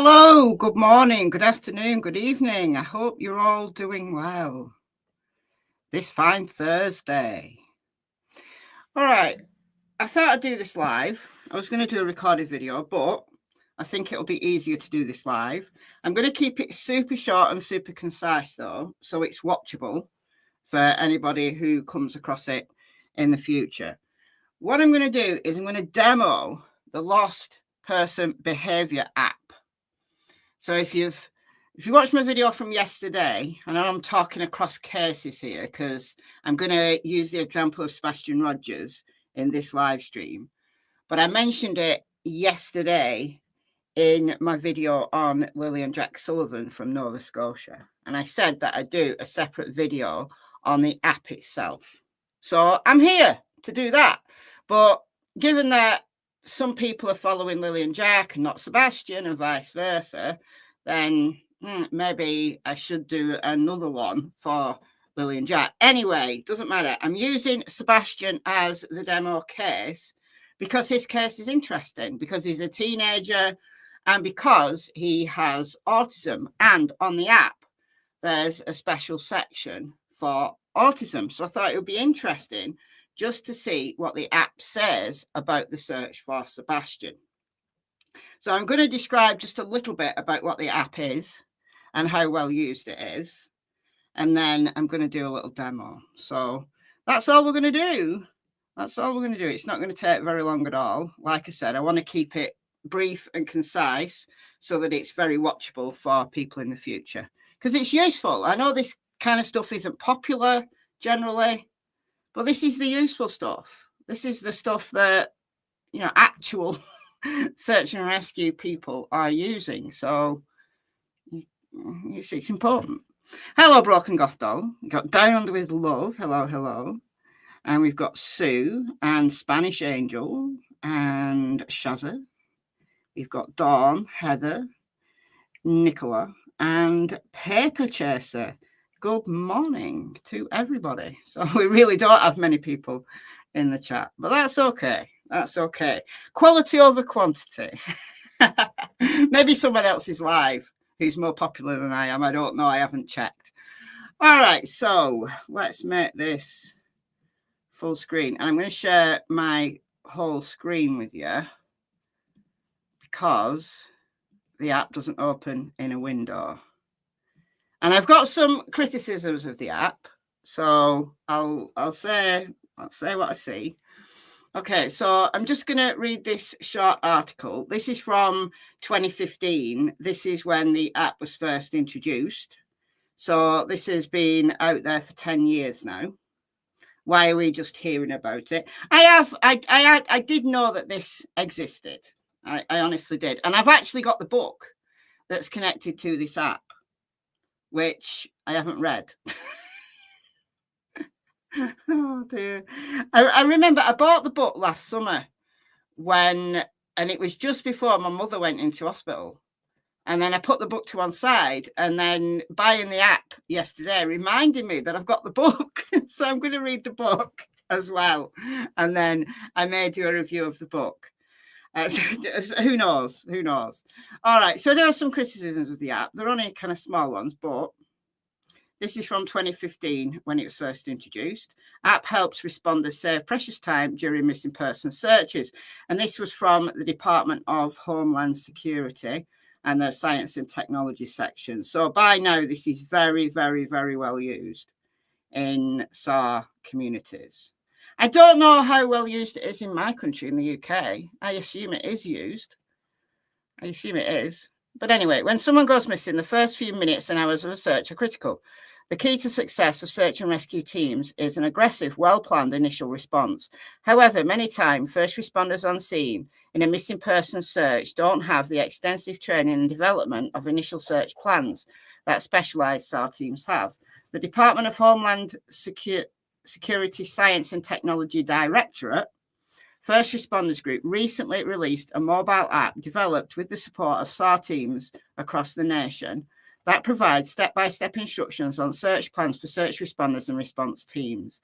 Hello, good morning, good afternoon, good evening. I hope you're all doing well this fine Thursday. All right, I thought I'd do this live. I was going to do a recorded video, but I think it'll be easier to do this live. I'm going to keep it super short and super concise, though, so it's watchable for anybody who comes across it in the future. What I'm going to do is I'm going to demo the Lost Person Behavior app. So if you watched my video from yesterday, I know I'm talking across cases here because I'm going to use the example of Sebastian Rogers in this live stream. But I mentioned it yesterday in my video on Lillian Jack Sullivan from Nova Scotia. And I said that I'd do a separate video on the app itself. So I'm here to do that. But given that some people are following Lillian Jack and not Sebastian and vice versa, then maybe I should do another one for Lillian Jack. Anyway, doesn't matter. I'm using Sebastian as the demo case because his case is interesting, because he's a teenager and because he has autism. And on the app, there's a special section for autism. So I thought it would be interesting just to see what the app says about the search for Sebastian. So I'm going to describe just a little bit about what the app is and how well used it is. And then I'm going to do a little demo. So that's all we're going to do. That's all we're going to do. It's not going to take very long at all. Like I said, I want to keep it brief and concise so that it's very watchable for people in the future. Because it's useful. I know this kind of stuff isn't popular generally, but this is the useful stuff. This is the stuff that, actual search and rescue people are using. So it's important. Hello, Broken Goth Doll. We've got Down Under with Love. Hello, hello. And we've got Sue and Spanish Angel and Shazza. We've got Dawn, Heather, Nicola, and Paper Chaser. Good morning to everybody. So we really don't have many people in the chat, but that's okay. That's okay. Quality over quantity. Maybe someone else is live who's more popular than I am. I don't know. I haven't checked. All right. So let's make this full screen. And I'm going to share my whole screen with you because the app doesn't open in a window. And I've got some criticisms of the app, so I'll say what I see. Okay, so I'm just going to read this short article. This is from 2015. This is when the app was first introduced. So this has been out there for 10 years now. Why are we just hearing about it? I did know that this existed. I honestly did. And I've actually got the book that's connected to this app, which I haven't read. Oh dear. I remember I bought the book last summer and it was just before my mother went into hospital. And then I put the book to one side, and then buying the app yesterday reminded me that I've got the book. So I'm going to read the book as well. And then I may do a review of the book. So who knows? Who knows? All right. So there are some criticisms of the app. They're only kind of small ones, but this is from 2015 when it was first introduced. App helps responders save precious time during missing person searches. And this was from the Department of Homeland Security and the Science and Technology section. So by now, this is very, very, very well used in SAR communities. I don't know how well used it is in my country, in the UK. I assume it is used. I assume it is. But anyway, when someone goes missing, the first few minutes and hours of a search are critical. The key to success of search and rescue teams is an aggressive, well-planned initial response. However, many times, first responders on scene in a missing person search don't have the extensive training and development of initial search plans that specialised SAR teams have. The Department of Homeland Security Science and Technology Directorate First Responders Group recently released a mobile app developed with the support of SAR teams across the nation that provides step-by-step instructions on search plans for search responders and response teams.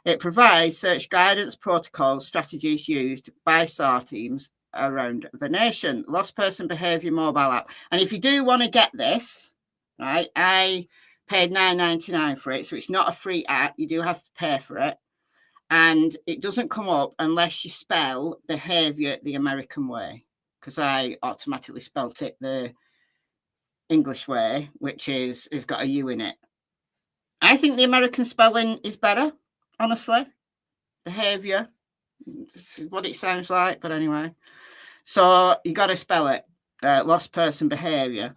It provides search guidance, protocols, strategies used by SAR teams around the nation. Lost Person Behaviour mobile app. And if you do want to get this, right, I paid $9.99 for it, so it's not a free app. You do have to pay for it. And it doesn't come up unless you spell behaviour the American way, because I automatically spelt it the English way, which has got a U in it. I think the American spelling is better, honestly. Behaviour, this is what it sounds like, but anyway. So you got to spell it, Lost Person Behaviour,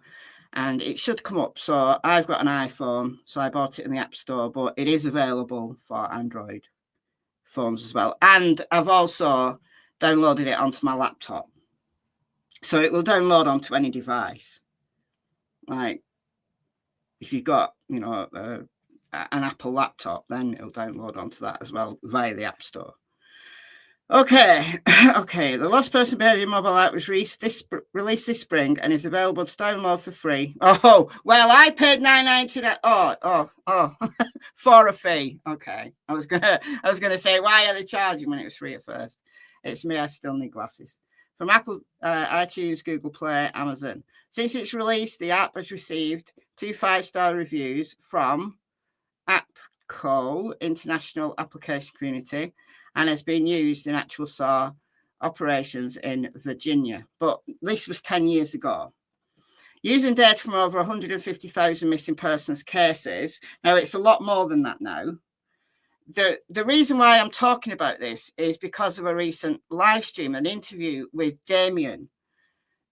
and it should come up. So I've got an iPhone, so I bought it in the App Store, but it is available for Android phones as well. And I've also downloaded it onto my laptop. So it will download onto any device. Like if you've got, you know, an Apple laptop, then it'll download onto that as well via the App Store. Okay, okay. The Lost Person Behaviour mobile app was released this spring and is available to download for free. Oh, well, I paid $9.99. Oh, for a fee. Okay, I was gonna say, why are they charging when it was free at first? It's me. I still need glasses. From Apple, iTunes, Google Play, Amazon. Since its release, the app has received 2 5-star reviews from AppCo, International Application Community, and has been used in actual SAR operations in Virginia. But this was 10 years ago. Using data from over 150,000 missing persons cases, now it's a lot more than that now. The reason why I'm talking about this is because of a recent live stream, an interview with Damien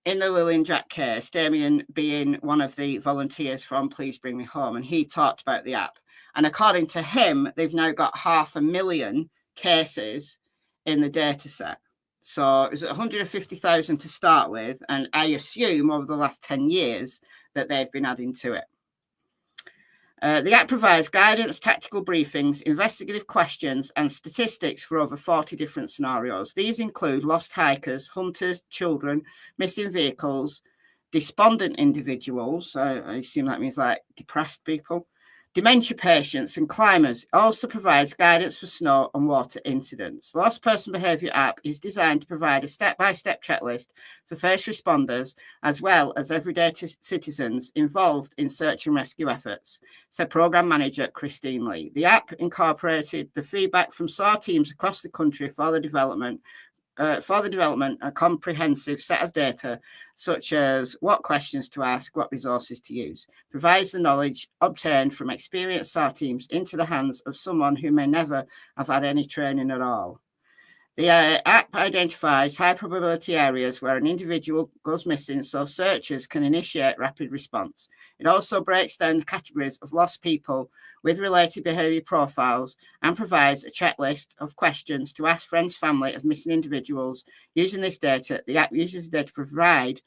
in the Lillian Jack case, Damien being one of the volunteers from Please Bring Me Home, and he talked about the app. And according to him, they've now got 500,000 cases in the data set. So it was 150,000 to start with, and I assume over the last 10 years that they've been adding to it. The app provides guidance, tactical briefings, investigative questions, and statistics for over 40 different scenarios. These include lost hikers, hunters, children, missing vehicles, despondent individuals, I assume that means like depressed people, dementia patients, and climbers. It also provides guidance for snow and water incidents. The Lost Person Behaviour app is designed to provide a step-by-step checklist for first responders, as well as everyday citizens involved in search and rescue efforts, said Programme Manager Christine Lee. The app incorporated the feedback from SAR teams across the country for the development a comprehensive set of data, such as what questions to ask, what resources to use, provides the knowledge obtained from experienced SAR teams into the hands of someone who may never have had any training at all. The app identifies high probability areas where an individual goes missing so searchers can initiate rapid response. It also breaks down the categories of lost people with related behaviour profiles and provides a checklist of questions to ask friends, family of missing individuals. Using this data, the app uses data to provide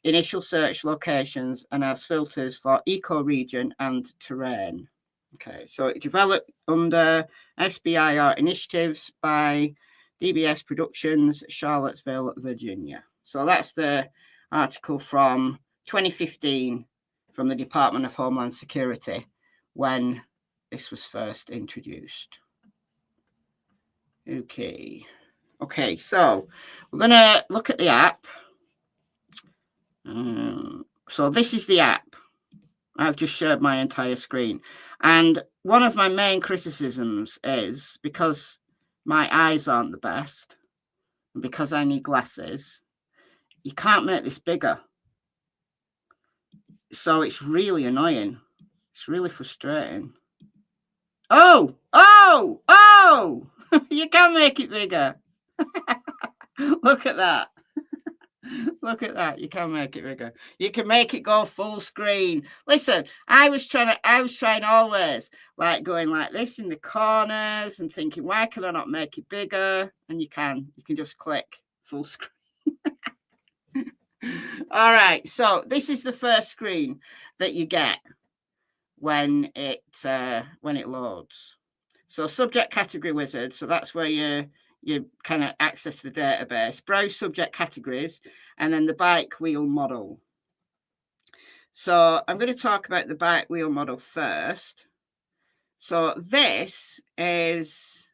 initial search locations and has filters for eco-region and terrain. Okay, so it developed under SBIR initiatives by DBS Productions, Charlottesville, Virginia. So that's the article from 2015 from the Department of Homeland Security when this was first introduced. Okay, so we're going to look at the app. So this is the app. I've just shared my entire screen. And one of my main criticisms is because my eyes aren't the best, and because I need glasses, you can't make this bigger. So it's really annoying. It's really frustrating. Oh! You can make it bigger. Look at that. Look at that. You can make it bigger. You can make it go full screen. Listen, I was trying always, like going like this in the corners and thinking, why can I not make it bigger? And you can just click full screen. All right. So this is the first screen that you get when it loads. So subject category wizard. So that's where you kind of access the database, browse subject categories, and then the bike wheel model. So I'm going to talk about the bike wheel model first. So this is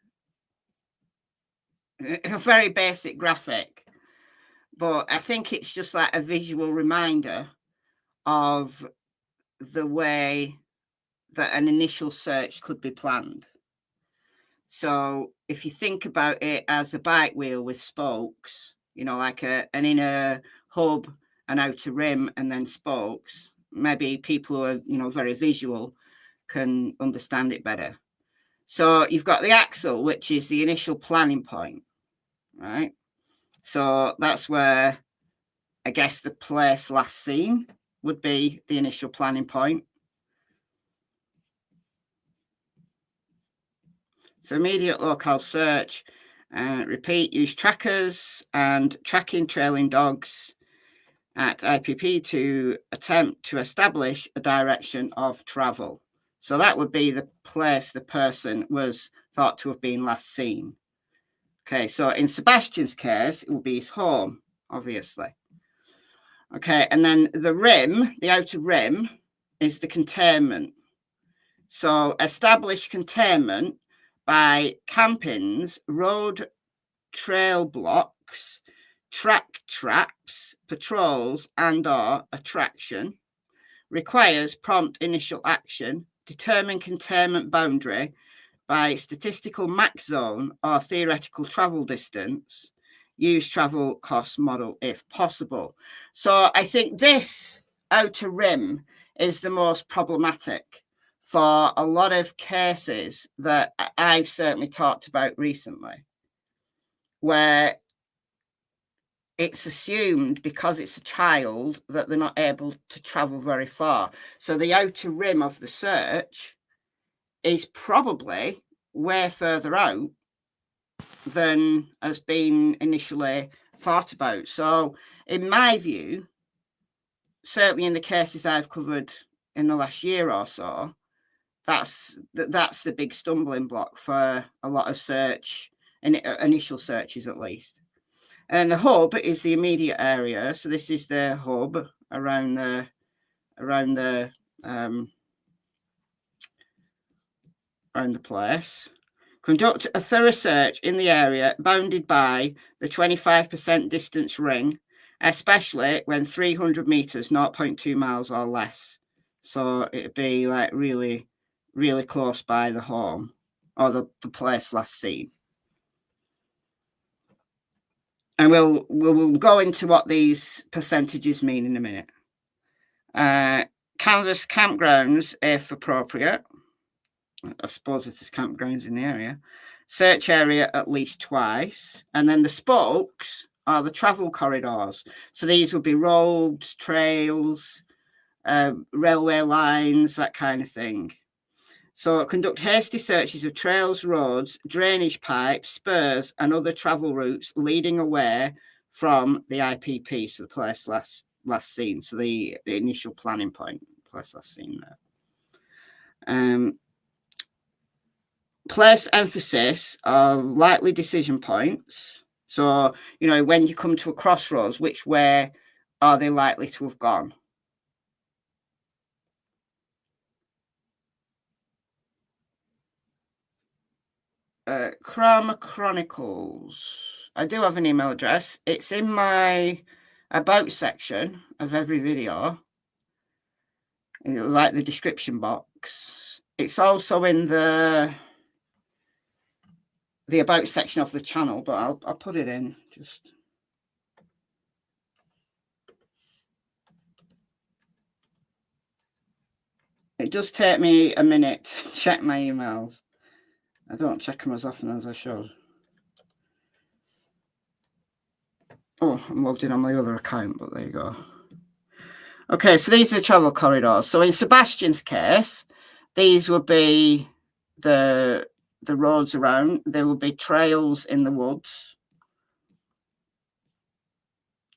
a very basic graphic, But I think it's just like a visual reminder of the way that an initial search could be planned. So if you think about it as a bike wheel with spokes, you know, like an inner hub, an outer rim, and then spokes, maybe people who are, you know, very visual can understand it better. So you've got the axle, which is the initial planning point, right? So that's where I guess the place last seen would be the initial planning point. So immediate locale search, repeat, use trackers and tracking trailing dogs at IPP to attempt to establish a direction of travel. So that would be the place the person was thought to have been last seen. Okay, so in Sebastian's case, it will be his home, obviously. Okay, and then the rim, the outer rim, is the containment. So establish containment by campings, road trail blocks, track traps, patrols, and/or attraction. Requires prompt initial action. Determine containment boundary by statistical max zone or theoretical travel distance. Use travel cost model if possible. So I think this outer rim is the most problematic for a lot of cases that I've certainly talked about recently, where it's assumed because it's a child that they're not able to travel very far. So the outer rim of the search is probably way further out than has been initially thought about. So in my view, certainly in the cases I've covered in the last year or so, that's the big stumbling block for a lot of search, initial searches at least. And the hub is the immediate area. So this is the hub around the place. Conduct a thorough search in the area bounded by the 25% distance ring, especially when 300 meters, 0.2 miles or less. So it'd be like really, really close by the home or the place last seen. And we'll go into what these percentages mean in a minute. Canvas campgrounds, if appropriate. I suppose if there's campgrounds in the area. Search area at least twice. And then the spokes are the travel corridors. So these would be roads, trails, railway lines, that kind of thing. So conduct hasty searches of trails, roads, drainage pipes, spurs, and other travel routes leading away from the IPP, so the place last seen. So the initial planning point, place last seen there. Place emphasis on likely decision points. So, you know, when you come to a crossroads, which way are they likely to have gone? Chroma Chronicles. I do have an email address. It's in my about section of every video, like the description box. It's also in the about section of the channel, but I'll put it in just. It does take me a minute to check my emails. I don't check them as often as I should. Oh, I'm logged in on my other account, but there you go. Okay, so these are the travel corridors. So in Sebastian's case, these would be the roads around. There will be trails in the woods.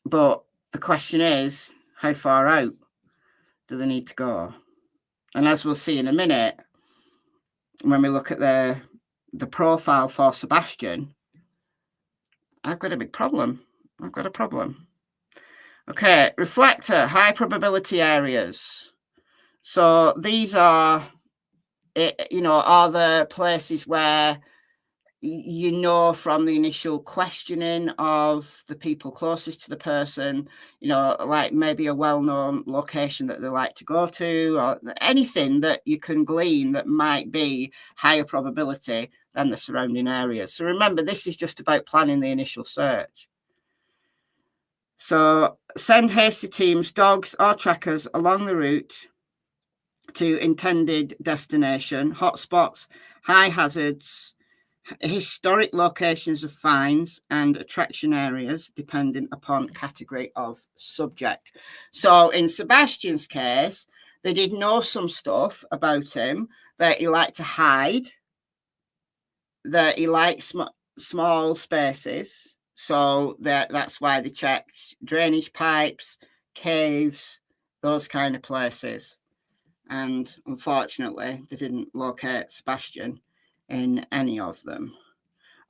But the question is, how far out do they need to go? And as we'll see in a minute, when we look at the profile for Sebastian, I've got a big problem. I've got a problem. Okay, reflector, high probability areas. So these are, you know, are the places where you know from the initial questioning of the people closest to the person, you know, like maybe a well-known location that they like to go to, or anything that you can glean that might be higher probability than the surrounding areas. So remember, this is just about planning the initial search. So send hasty teams, dogs or trackers along the route to intended destination, hotspots, high hazards, historic locations of finds, and attraction areas, depending upon category of subject. So in Sebastian's case, they did know some stuff about him, that he liked to hide, that he liked small spaces. So that's why they checked drainage pipes, caves, those kind of places. And unfortunately, they didn't locate Sebastian in any of them.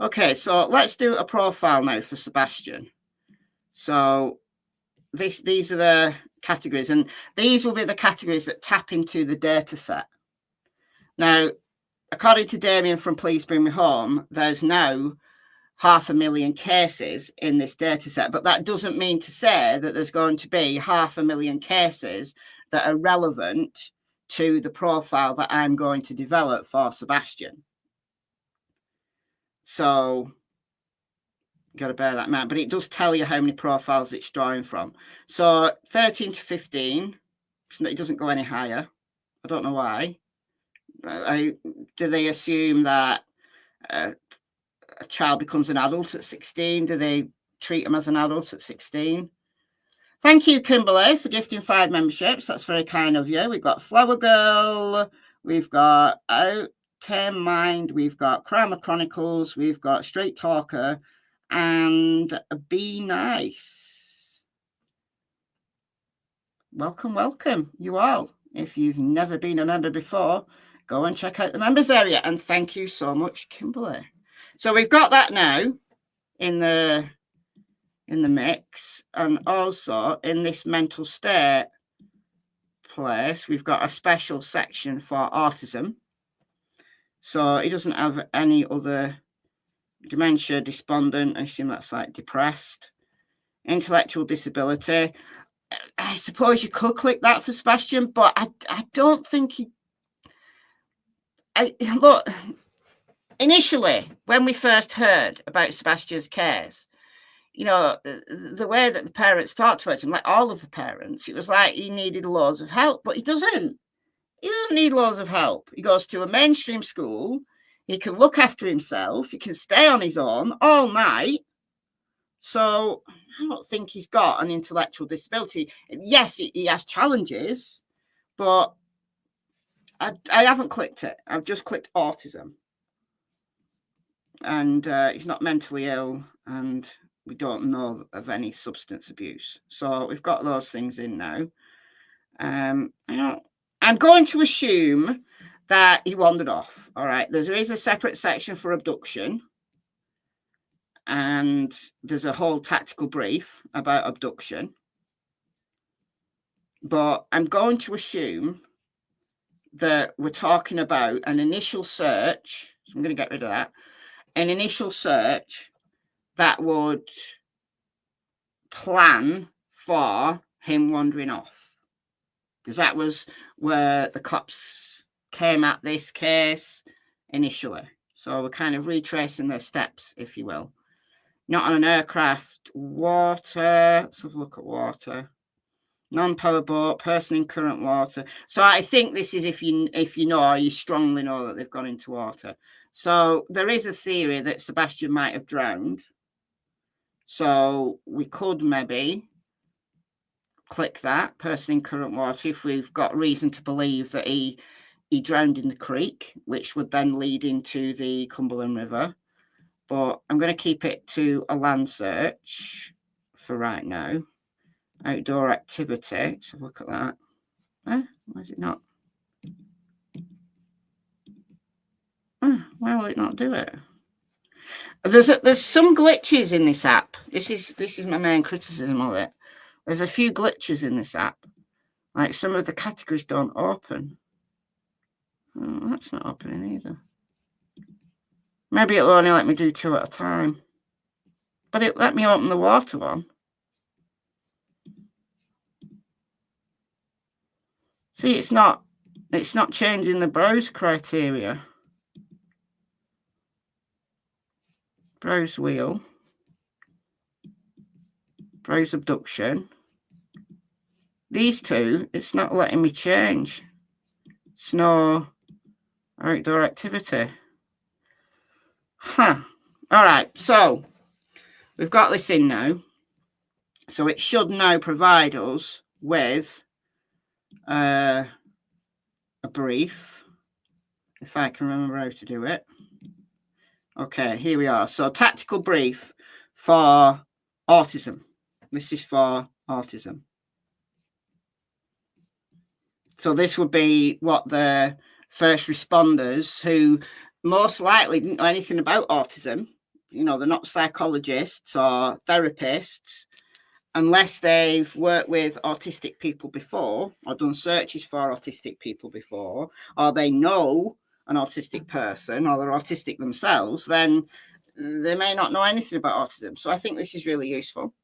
Okay, so let's do a profile now for Sebastian. So these are the categories, and these will be the categories that tap into the data set. Now, according to Damien from Please Bring Me Home, there's now 500,000 cases in this data set, but that doesn't mean to say that there's going to be 500,000 cases that are relevant to the profile that I'm going to develop for Sebastian. So got to bear that in mind, but it does tell you how many profiles it's drawing from. So 13 to 15, it doesn't go any higher. I don't know why. Do they assume that a child becomes an adult at 16? Do they treat them as an adult at 16? Thank you, Kimberly, for gifting 5 memberships. That's very kind of you. We've got Flower Girl, we've got Out Tame Mind, we've got Crime Chronicles, we've got Straight Talker, and Be Nice. Welcome, welcome, you all. If you've never been a member before, go and check out the members area. And thank you so much, Kimberly. So we've got that now in the mix, and also in this mental state place, we've got a special section for autism. So he doesn't have any other dementia, despondent, I assume that's like depressed, intellectual disability. I suppose you could click that for Sebastian, but I don't think look, initially, when we first heard about Sebastian's case, you know, the way that the parents talked about him, like all of the parents, it was like he needed loads of help, but he doesn't. He doesn't need loads of help. He goes to a mainstream school. He can look after himself. He can stay on his own all night. So I don't think he's got an intellectual disability. Yes, he has challenges, but I haven't clicked it. I've just clicked autism. And he's not mentally ill, and we don't know of any substance abuse. So we've got those things in now. I'm going to assume that he wandered off. All right. There is a separate section for abduction. And there's a whole tactical brief about abduction. But I'm going to assume that we're talking about an initial search. So I'm going to get rid of that. An initial search that would plan for him wandering off. Because that was where the cops came at this case initially. So we're kind of retracing their steps, if you will. Not on an aircraft, water. Let's have a look at water. Non-power boat, person in current water. So I think this is if you know, or you strongly know that they've gone into water. So there is a theory that Sebastian might have drowned. So we could maybe click that, person in current water, if we've got reason to believe that he drowned in the creek, which would then lead into the Cumberland River. But I'm going to keep it to a land search for right now. Outdoor activity. Let's have a look at that. Why is it not? Why will it not do it? There's some glitches in this app. This is my main criticism of it. There's a few glitches in this app. Like some of the categories don't open. Oh, that's not opening either. Maybe it'll only let me do 2 at a time. But it let me open the water one. See, it's not changing the browse criteria. Browse wheel. Browse abduction. These two, it's not letting me change. Snow or outdoor activity. Huh. All right, so we've got this in now. So it should now provide us with a brief, if I can remember how to do it. Okay, here we are. So tactical brief for autism. This is for autism. So this would be what the first responders who most likely didn't know anything about autism, you know, they're not psychologists or therapists, unless they've worked with autistic people before or done searches for autistic people before, or they know an autistic person or they're autistic themselves, then they may not know anything about autism. So I think this is really useful.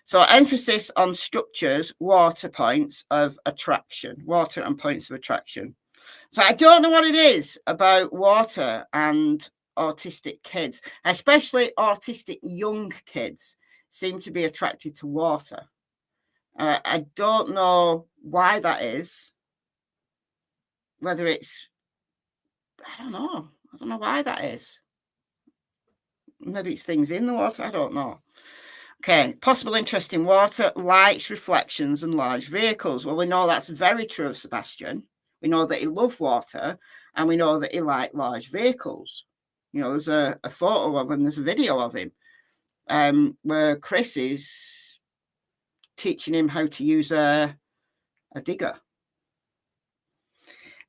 So emphasis on structures, water points of attraction, water and points of attraction. So I don't know what it is about water and autistic kids, especially autistic young kids seem to be attracted to water. I don't know why that is. Whether it's, I don't know why that is. Maybe it's things in the water, I don't know. Okay, possible interest in water, lights, reflections, and large vehicles. Well, we know that's very true of Sebastian. We know that he loved water, and we know that he liked large vehicles. You know, there's a photo of him, there's a video of him where Chris is teaching him how to use a digger.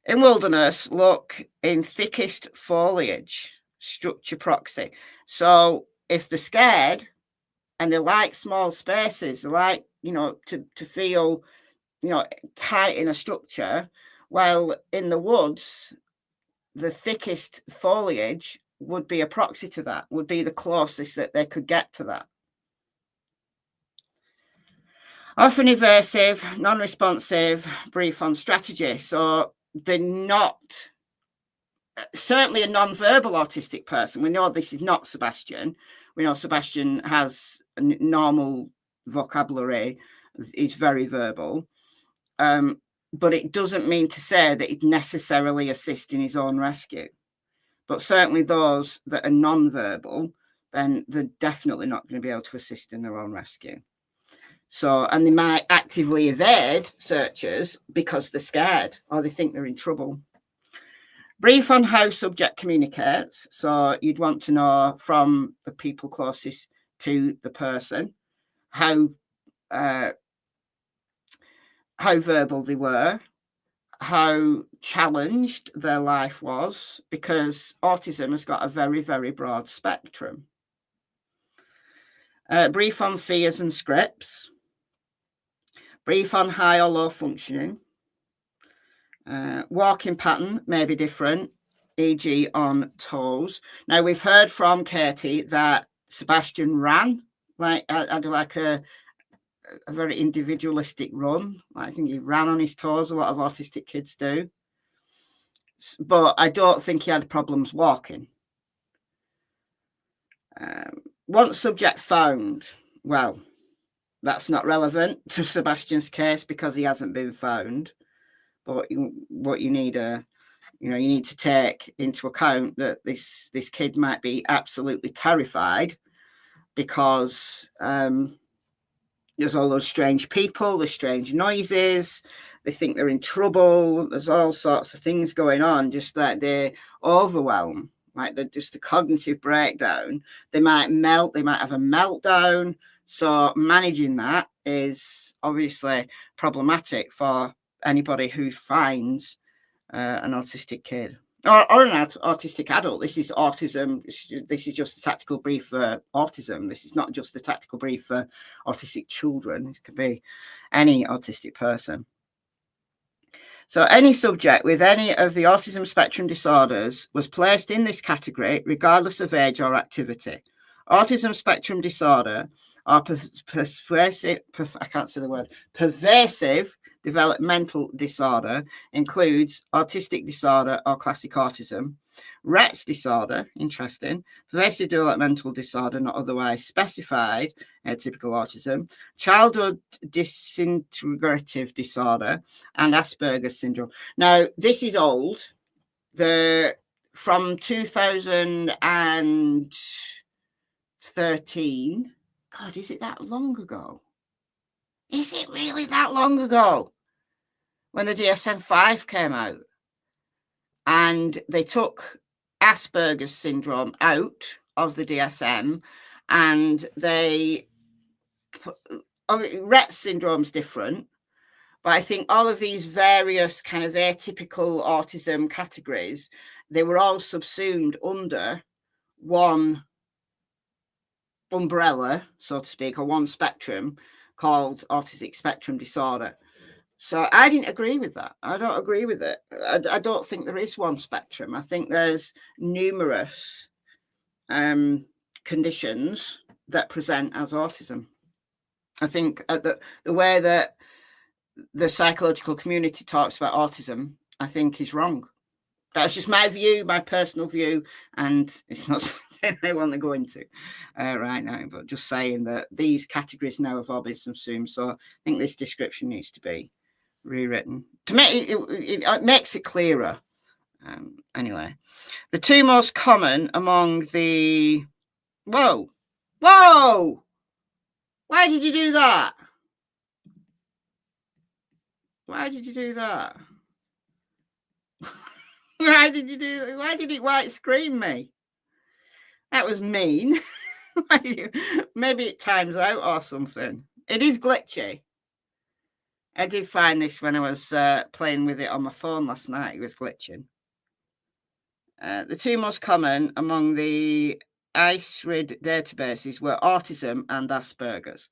In wilderness, look in thickest foliage, structure proxy. So if they're scared, and they like small spaces, they like, you know, to feel, you know, tight in a structure. Well, in the woods, the thickest foliage would be a proxy to that, would be the closest that they could get to that. Often evasive, non-responsive, brief on strategy. So they're not, certainly a non-verbal autistic person. We know this is not Sebastian. We know Sebastian has a normal vocabulary, is very verbal, but it doesn't mean to say that he'd necessarily assist in his own rescue. But certainly those that are non-verbal, then they're definitely not going to be able to assist in their own rescue. So, and they might actively evade searchers because they're scared or they think they're in trouble. Brief on how subject communicates. So you'd want to know from the people closest to the person how verbal they were, how challenged their life was, because autism has got a very, very broad spectrum. Brief on fears and scripts. Brief on high or low functioning. Walking pattern may be different, e.g. on toes. Now, we've heard from Katie that Sebastian ran, like a very individualistic run. I think he ran on his toes, a lot of autistic kids do. But I don't think he had problems walking. Once subject found, well, that's not relevant to Sebastian's case because he hasn't been found. But what you need you need to take into account that this kid might be absolutely terrified because there's all those strange people, there's strange noises, they think they're in trouble, there's all sorts of things going on, just like they're overwhelmed, like they're just a cognitive breakdown. They might melt, they might have a meltdown. So managing that is obviously problematic for anybody who finds an autistic kid or an autistic adult. This is autism. This is just a tactical brief for autism. This is not just a tactical brief for autistic children. This could be any autistic person. So any subject with any of the autism spectrum disorders was placed in this category regardless of age or activity. Autism spectrum disorder or pervasive developmental disorder includes autistic disorder or classic autism, Rett's disorder, interesting, pervasive developmental disorder not otherwise specified, atypical autism, childhood disintegrative disorder, and Asperger's syndrome. Now, this is old. From 2013. God, is it that long ago? Is it really that long ago? When the DSM-5 came out and they took Asperger's syndrome out of the DSM, and they Rett syndrome's different, but I think all of these various kind of atypical autism categories, they were all subsumed under one umbrella, so to speak, or one spectrum called autistic spectrum disorder. So I didn't agree with that. I don't agree with it. I don't think there is one spectrum. I think there's numerous conditions that present as autism. I think the way that the psychological community talks about autism, I think is wrong. That's just my view, my personal view, and it's not something I want to go into right now, but just saying that these categories now have all been subsumed. So I think this description needs to be rewritten to make it makes it clearer. Anyway, the two most common among the whoa, why did you do that? Why did you do that? Why did it white screen me? That was mean. Maybe it times out or something. It is glitchy. I did find this when I was playing with it on my phone last night. It was glitching. The two most common among the ICERID databases were autism and Asperger's.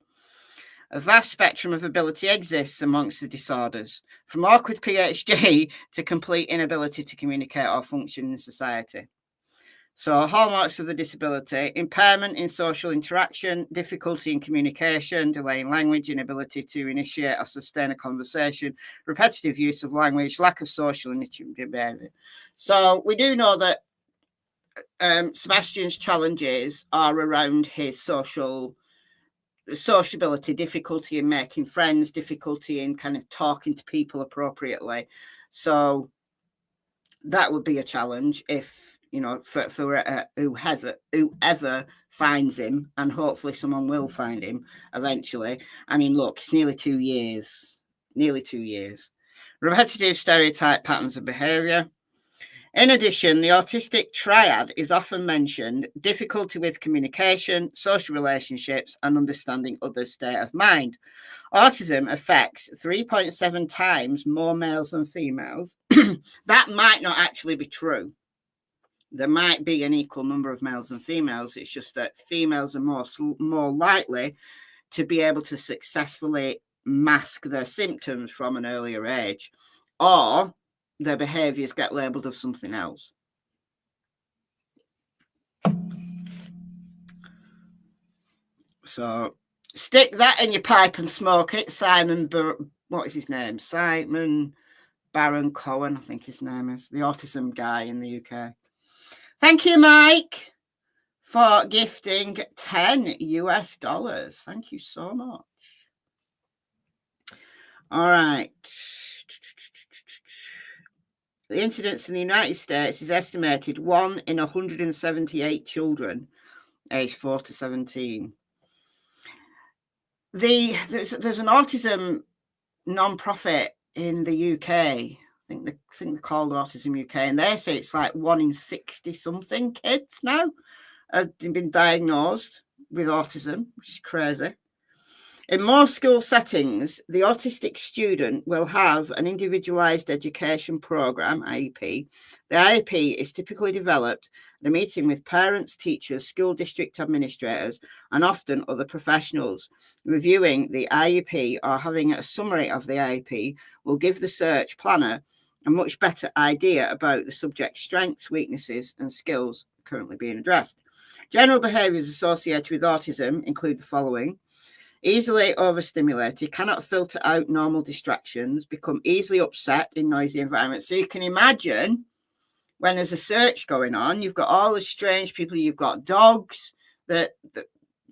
A vast spectrum of ability exists amongst the disorders, from awkward PhD to complete inability to communicate or function in society. So hallmarks of the disability: impairment in social interaction, difficulty in communication, delay in language, inability to initiate or sustain a conversation, repetitive use of language, lack of social initiative behavior. So we do know that Sebastian's challenges are around his sociability, difficulty in making friends, difficulty in kind of talking to people appropriately. So that would be a challenge if, for whoever finds him, and hopefully someone will find him eventually. I mean, look, it's nearly 2 years. Repetitive stereotype patterns of behavior. In addition, the autistic triad is often mentioned: difficulty with communication, social relationships, and understanding others' state of mind. Autism affects 3.7 times more males than females. That might not actually be true. There might be an equal number of males and females. It's just that females are more likely to be able to successfully mask their symptoms from an earlier age, or their behaviors get labeled as something else. So stick that in your pipe and smoke it. What is his name? Simon Baron Cohen, I think his name is, the autism guy in the UK. Thank you, Mike, for gifting $10. Thank you so much. All right. The incidence in the United States is estimated 1 in 178 children aged 4 to 17. There's an autism non-profit in the UK. I think they're called Autism UK, and they say it's like 1 in 60 something kids now have been diagnosed with autism, which is crazy. In most school settings, the autistic student will have an individualised education programme, IEP. The IEP is typically developed at a meeting with parents, teachers, school district administrators, and often other professionals. Reviewing the IEP or having a summary of the IEP will give the search planner a much better idea about the subject's strengths, weaknesses, and skills currently being addressed. General behaviours associated with autism include the following: easily overstimulated, cannot filter out normal distractions, become easily upset in noisy environments. So you can imagine when there's a search going on, you've got all the strange people, you've got dogs that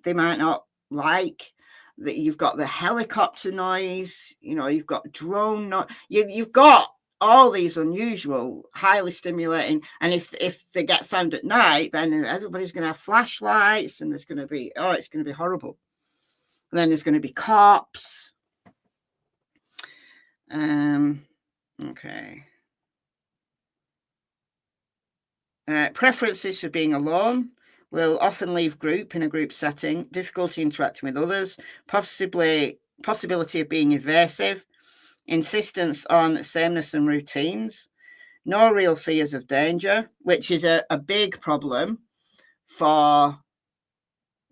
they might not like, that you've got the helicopter noise, you've got drone noise, you've got all these unusual, highly stimulating, and if they get found at night, then everybody's going to have flashlights, and there's going to be, it's going to be horrible. And then there's going to be cops. Okay. Preferences for being alone. Will often leave group in a group setting. Difficulty interacting with others. Possibility of being evasive. Insistence on sameness and routines. No real fears of danger, which is a big problem for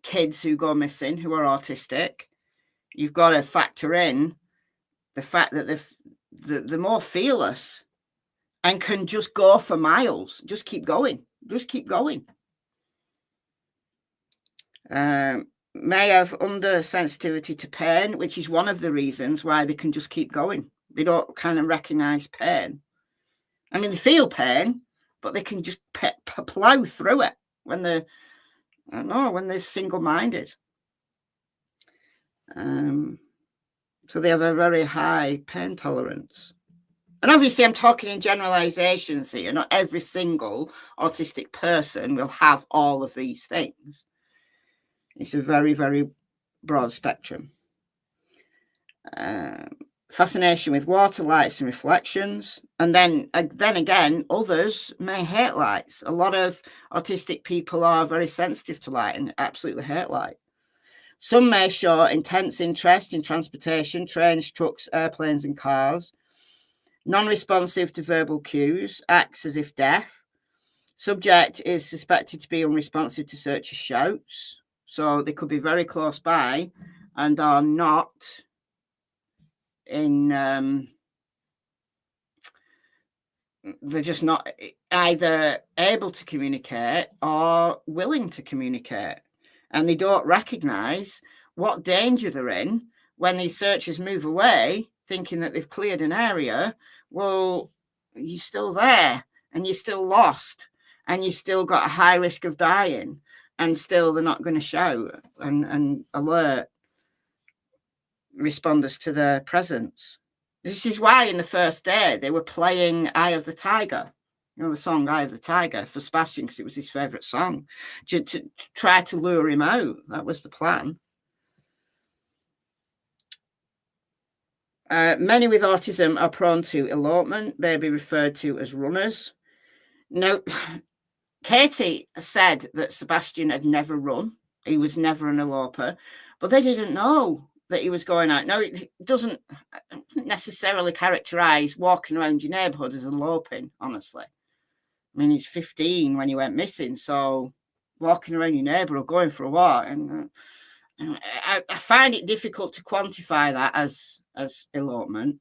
kids who go missing, who are autistic. You've got to factor in the fact that they're more fearless and can just go for miles. Just keep going. May have under sensitivity to pain, which is one of the reasons why they can just keep going. They don't kind of recognize pain. I mean, they feel pain, but they can just plow through it when they're single-minded. So they have a very high pain tolerance. And obviously I'm talking in generalizations here. Not every single autistic person will have all of these things. It's a very, very broad spectrum. Fascination with water, lights and reflections. And then again, others may hate lights. A lot of autistic people are very sensitive to light and absolutely hate light. Some may show intense interest in transportation, trains, trucks, airplanes and cars. Non-responsive to verbal cues, acts as if deaf. Subject is suspected to be unresponsive to search or shouts. So they could be very close by and are not in... they're just not either able to communicate or willing to communicate. And they don't recognise what danger they're in when these searchers move away, thinking that they've cleared an area. Well, you're still there and you're still lost and you still got a high risk of dying, and still they're not going to shout and alert responders to their presence. This is why in the first day they were playing Eye of the Tiger, the song Eye of the Tiger for Sebastian, because it was his favourite song, to try to lure him out. That was the plan. Many with autism are prone to elopement, may be referred to as runners. Now, Katie said that Sebastian had never run. He was never an eloper, but they didn't know that he was going out. Now, it doesn't necessarily characterise walking around your neighbourhood as eloping, honestly. I mean, he's 15 when he went missing, so walking around your neighbourhood, going for a walk, and I find it difficult to quantify that as elopement.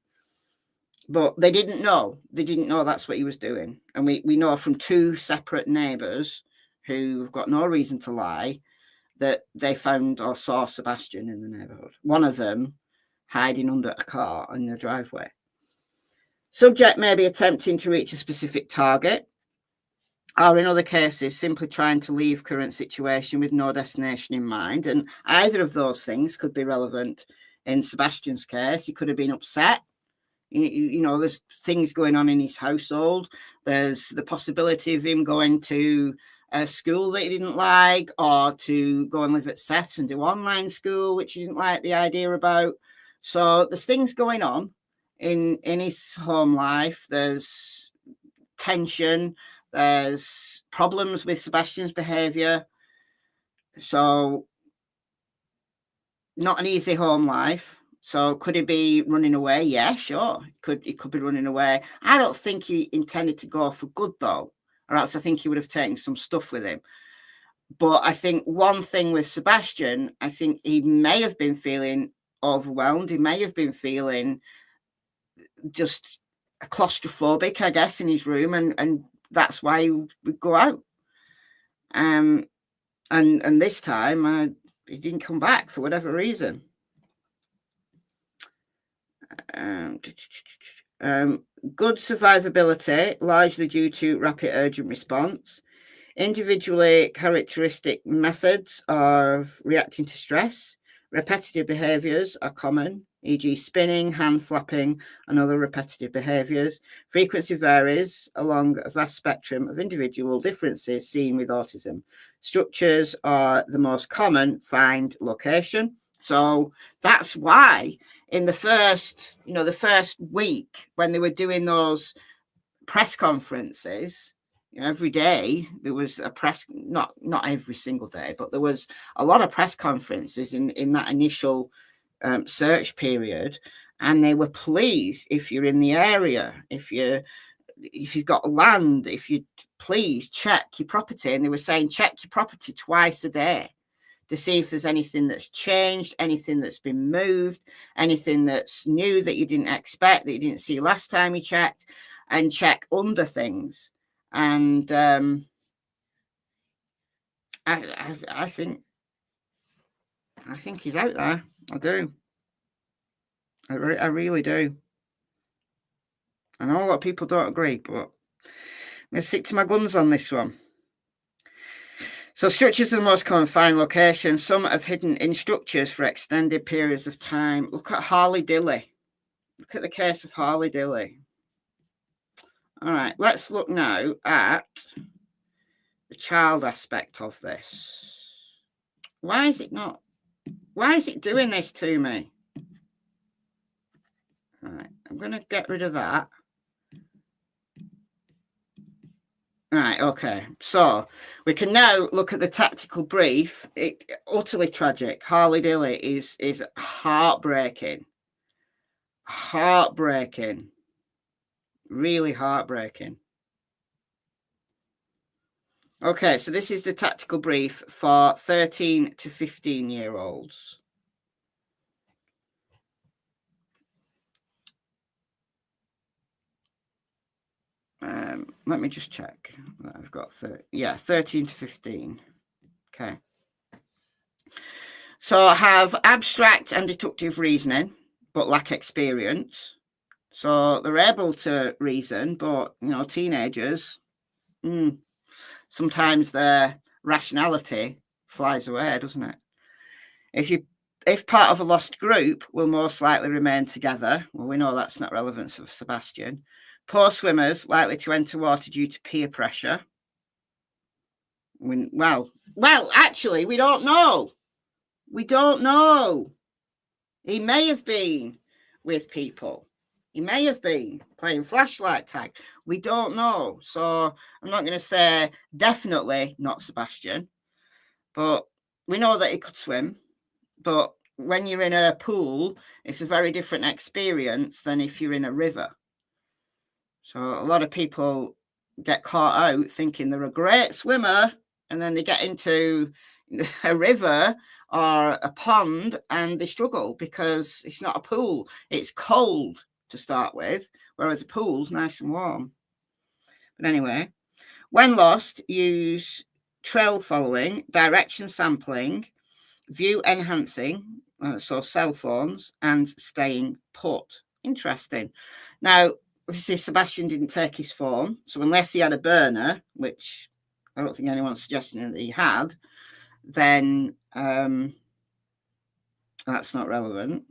But they didn't know. They didn't know that's what he was doing. And we know from two separate neighbours who've got no reason to lie that they found or saw Sebastian in the neighbourhood. One of them hiding under a car in the driveway. Subject may be attempting to reach a specific target, or in other cases, simply trying to leave current situation with no destination in mind. And either of those things could be relevant in Sebastian's case. He could have been upset. There's things going on in his household. There's the possibility of him going to a school that he didn't like, or to go and live at Seth and do online school, which he didn't like the idea about. So there's things going on in his home life. There's tension. There's problems with Sebastian's behaviour. So Not an easy home life. So could he be running away? Yeah, sure. He could be running away. I don't think he intended to go for good, though, or else I think he would have taken some stuff with him. But I think one thing with Sebastian, I think he may have been feeling overwhelmed. He may have been feeling just claustrophobic, I guess, in his room, and that's why he would go out. And this time, he didn't come back for whatever reason. Good survivability, largely due to rapid urgent response. Individually characteristic methods of reacting to stress. Repetitive behaviours are common, e.g. spinning, hand flapping, and other repetitive behaviours. Frequency varies along a vast spectrum of individual differences seen with autism. Structures are the most common. Find location. So that's why in the first week when they were doing those press conferences, every day there was a press, not every single day, but there was a lot of press conferences in that initial search period, and they were pleased if you're in the area, if you've got land, if you please check your property. And they were saying check your property twice a day to see if there's anything that's changed, anything that's been moved, anything that's new that you didn't expect, that you didn't see last time you checked, and check under things. And I think he's out there. I do. I really do. I know a lot of people don't agree, but I'm going to stick to my guns on this one. So structures are the most common. Find locations. Some have hidden in structures for extended periods of time. Look at Harley Dilly. Look at the case of Harley Dilly. All right, let's look now at the child aspect of this. Why is it doing this to me? All right, I'm going to get rid of that. Right, okay. So we can now look at the tactical brief. Utterly tragic. Harley Dilly is heartbreaking. Heartbreaking. Really heartbreaking. Okay, so this is the tactical brief for 13 to 15-year-olds. Let me just check. I've got 13 to 15. Okay. So have abstract and deductive reasoning, but lack experience. So they're able to reason, but teenagers, sometimes their rationality flies away, doesn't it? If part of a lost group, will most likely remain together. Well, we know that's not relevant for Sebastian. Poor swimmers, likely to enter water due to peer pressure. Well, actually, we don't know. We don't know. He may have been with people. He may have been playing flashlight tag. We don't know. So I'm not going to say definitely not Sebastian, but we know that he could swim. But when you're in a pool, it's a very different experience than if you're in a river. So a lot of people get caught out thinking they're a great swimmer, and then they get into a river or a pond and they struggle because it's not a pool. It's cold to start with, whereas a pool's nice and warm. But anyway, when lost, use trail following, direction sampling, view enhancing, so cell phones, and staying put. Interesting. Now, obviously, Sebastian didn't take his phone, so unless he had a burner, which I don't think anyone's suggesting that he had, then that's not relevant.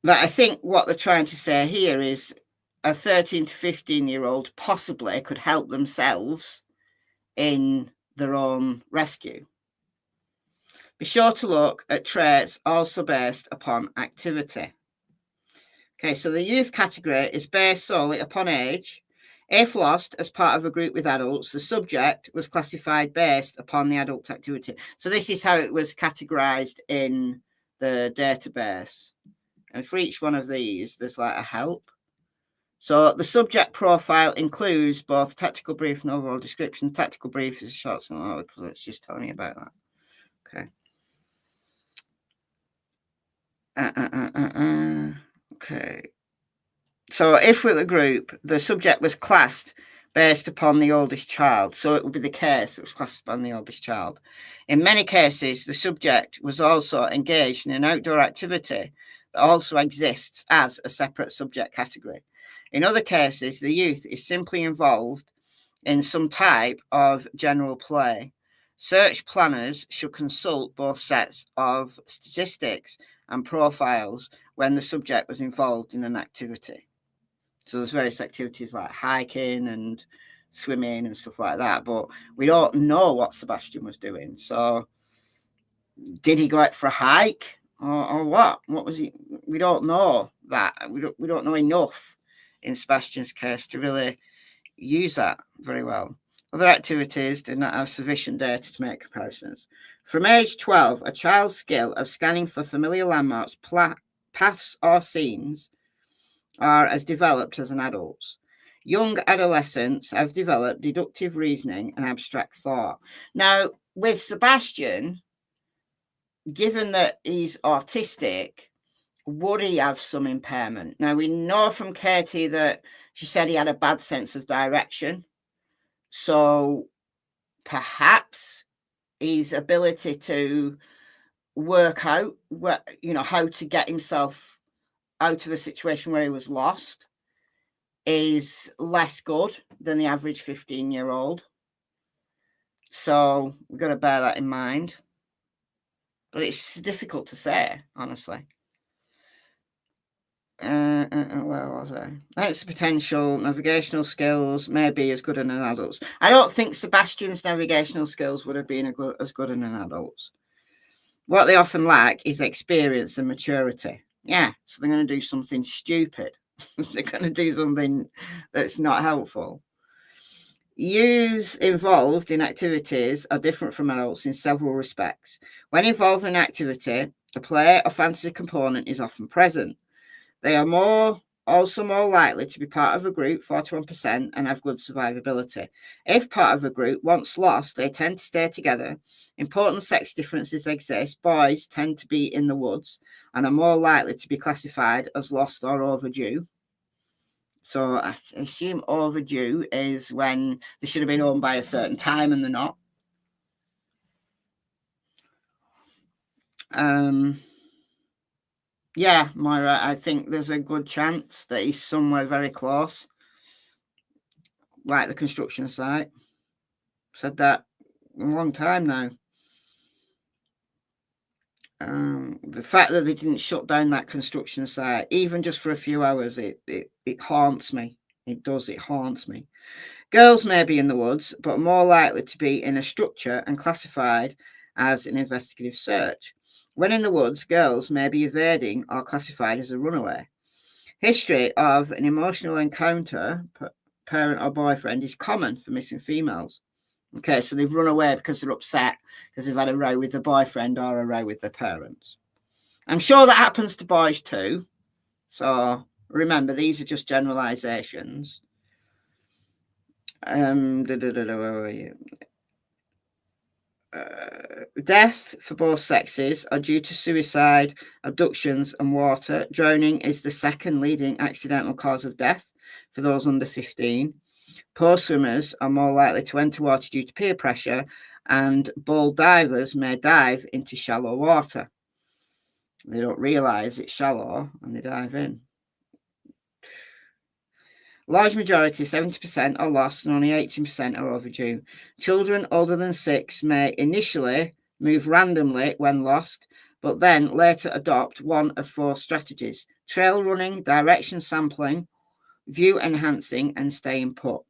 But I think what they're trying to say here is a 13 to 15-year-old possibly could help themselves in their own rescue. Be sure to look at traits also based upon activity. Okay, so the youth category is based solely upon age. If lost as part of a group with adults, the subject was classified based upon the adult activity. So this is how it was categorized in the database. And for each one of these, there's like a help. So the subject profile includes both tactical brief and overall description. Tactical brief is a short summary because it's just telling me about that. Okay. Okay. So if with a group, the subject was classed based upon the oldest child. So it would be the case that was classed upon the oldest child. In many cases, the subject was also engaged in an outdoor activity that also exists as a separate subject category. In other cases, the youth is simply involved in some type of general play. Search planners should consult both sets of statistics and profiles when the subject was involved in an activity. So there's various activities like hiking and swimming and stuff like that, but we don't know what Sebastian was doing. So did he go out for a hike or what? What was he? We don't know that. We don't know enough in Sebastian's case to really use that very well. Other activities did not have sufficient data to make comparisons. From age 12, a child's skill of scanning for familiar landmarks, paths, or scenes are as developed as an adult's. Young adolescents have developed deductive reasoning and abstract thought. Now, with Sebastian, given that he's autistic, would he have some impairment? Now, we know from Katie that she said he had a bad sense of direction. So perhaps his ability to work out how to get himself out of a situation where he was lost is less good than the average 15-year-old. So we've got to bear that in mind. But it's difficult to say, honestly. Where was I? That's potential navigational skills may be as good in an adult's. I don't think Sebastian's navigational skills would have been as good in an adult's. What they often lack is experience and maturity. Yeah, so they're going to do something stupid. They're going to do something that's not helpful. Youths involved in activities are different from adults in several respects. When involved in an activity, a play or fantasy component is often present. They are also more likely to be part of a group, 41%, and have good survivability. If part of a group, once lost, they tend to stay together. Important sex differences exist. Boys tend to be in the woods and are more likely to be classified as lost or overdue. So I assume overdue is when they should have been home by a certain time and they're not. Yeah, Moira, I think there's a good chance that he's somewhere very close, like the construction site. Said that a long time now. The fact that they didn't shut down that construction site, even just for a few hours, it haunts me. It does, it haunts me. Girls may be in the woods, but more likely to be in a structure and classified as an investigative search. When in the woods, girls may be evading or classified as a runaway. History of an emotional encounter, parent or boyfriend, is common for missing females. Okay, so they've run away because they're upset because they've had a row with their boyfriend or a row with their parents. I'm sure that happens to boys too. So remember, these are just generalizations. Where were you? Death for both sexes are due to suicide, abductions, and water. Drowning is the second leading accidental cause of death for those under 15. Poor swimmers are more likely to enter water due to peer pressure, and bold divers may dive into shallow water. They don't realise it's shallow and they dive in. Large majority, 70%, are lost and only 18% are overdue. Children older than 6 may initially move randomly when lost, but then later adopt one of 4 strategies: trail running, direction sampling, view enhancing, and staying put.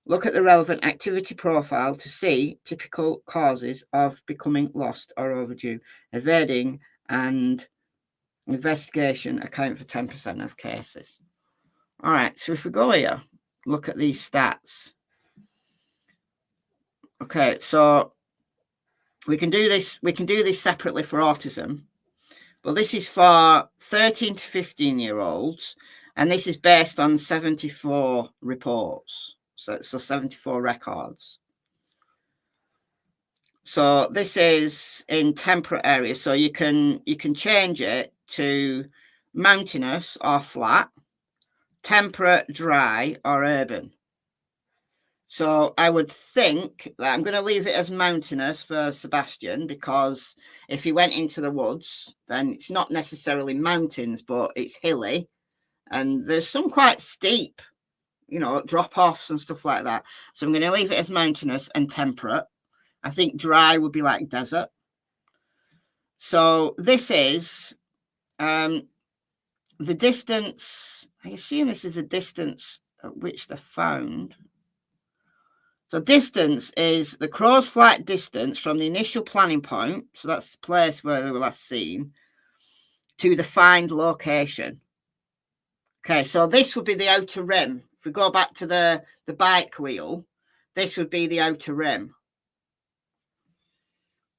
Look at the relevant activity profile to see typical causes of becoming lost or overdue. Evading and investigation account for 10% of cases. All right, so if we go here, look at these stats. Okay, so we can do this separately for autism, but this is for 13 to 15-year-olds, and this is based on 74 reports, so 74 records. So this is in temperate areas, so you can change it to mountainous or flat, temperate, dry, or urban. So I would think that I'm going to leave it as mountainous for Sebastian, because if he went into the woods, then it's not necessarily mountains, but it's hilly. And there's some quite steep, drop-offs and stuff like that. So I'm going to leave it as mountainous and temperate. I think dry would be like desert. So this is the distance. I assume this is the distance at which they're found. So distance is the crow's flight distance from the initial planning point, so that's the place where they were last seen, to the find location. Okay, so this would be the outer rim. If we go back to the bike wheel, this would be the outer rim.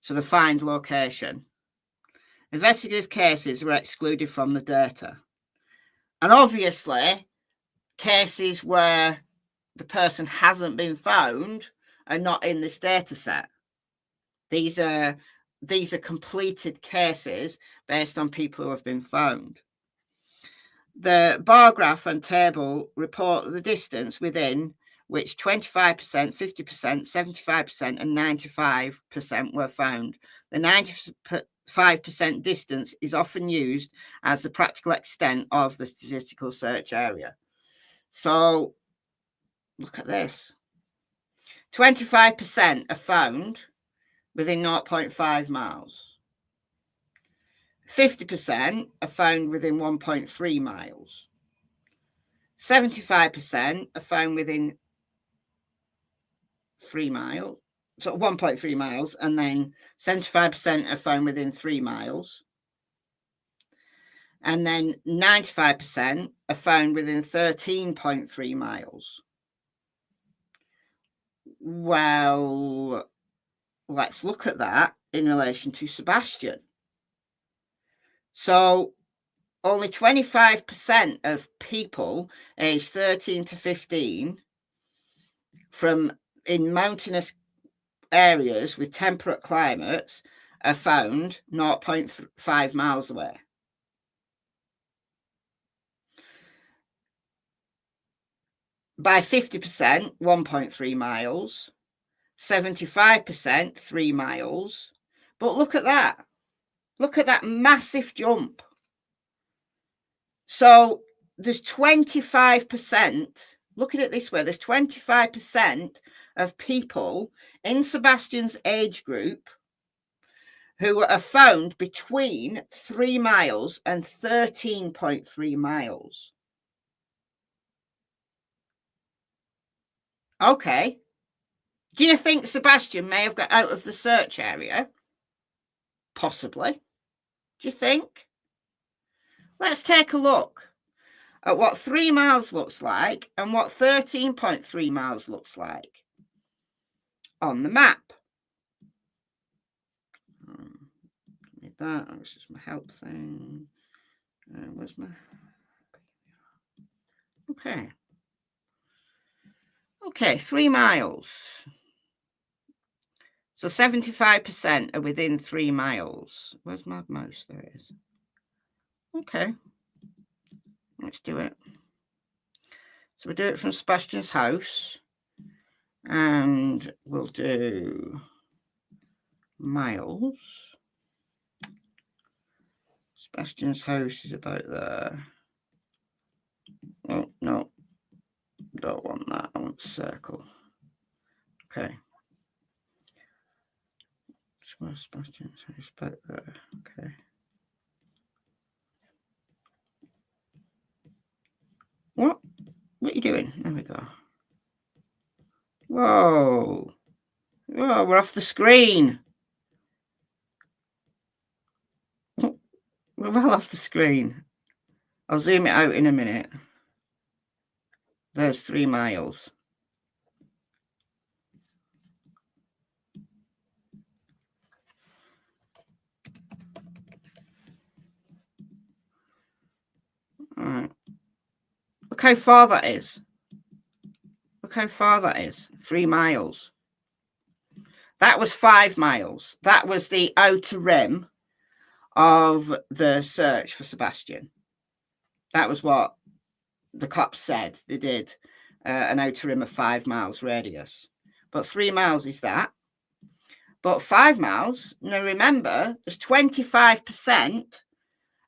So the find location. Investigative cases were excluded from the data. And obviously, cases where the person hasn't been found are not in this data set. These are completed cases based on people who have been found. The bar graph and table report the distance within which 25%, 50%, 75%, and 95% were found. The 95% distance is often used as the practical extent of the statistical search area. So look at this. 25% are found within 0.5 miles. 50% are found within 1.3 miles. 75% are found within 3 miles, so 1.3 miles, and then 75% are found within 3 miles. And then 95% are found within 13.3 miles. Well, let's look at that in relation to Sebastian. So only 25% of people aged 13 to 15 in mountainous areas with temperate climates are found 0.5 miles away. By 50%, 1.3 miles, 75%, 3 miles. But look at that. Look at that massive jump. So there's 25%, look at it this way, there's 25% of people in Sebastian's age group who are found between 3 miles and 13.3 miles. Okay. Do you think Sebastian may have got out of the search area? Possibly. Do you think? Let's take a look at what 3 miles looks like and what 13.3 miles looks like on the map. That was just my help thing. Where's my... Okay, 3 miles. So 75% are within 3 miles. Where's my mouse? There it is. Okay. Let's do it. So we'll do it from Sebastian's house. And we'll do miles. Sebastian's house is about there. Oh, no. Don't want that. I want circle. Okay. So Sebastian's house about there. Okay. What are you doing? There we go. Whoa. Whoa, we're off the screen. We're well off the screen. I'll zoom it out in a minute. There's 3 miles. All right. Look how far that is. Look how far that is. 3 miles. That was 5 miles. That was the outer rim of the search for Sebastian. That was what the cops said they did, an outer rim of 5 miles radius. But 3 miles is that. But 5 miles, now remember, there's 25%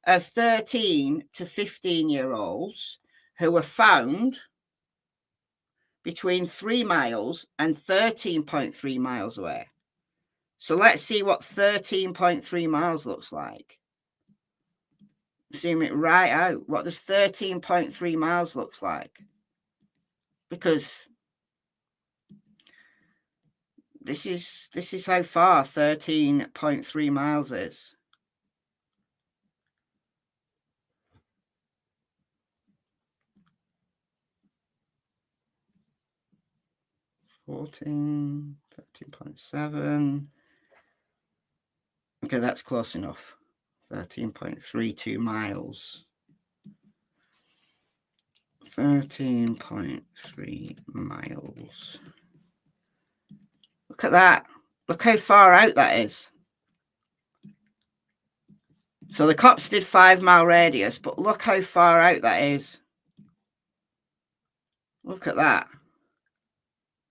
of 13 to 15-year-olds who were found between 3 miles and 13.3 miles away. So let's see what 13.3 miles looks like. Zoom it right out. What does 13.3 miles looks like? Because this is how far 13.3 miles is. (13.7) Okay, that's close enough. 13.32 miles. 13.3 miles. Look at that. Look how far out that is. So the cops did 5 mile radius, but look how far out that is. Look at that.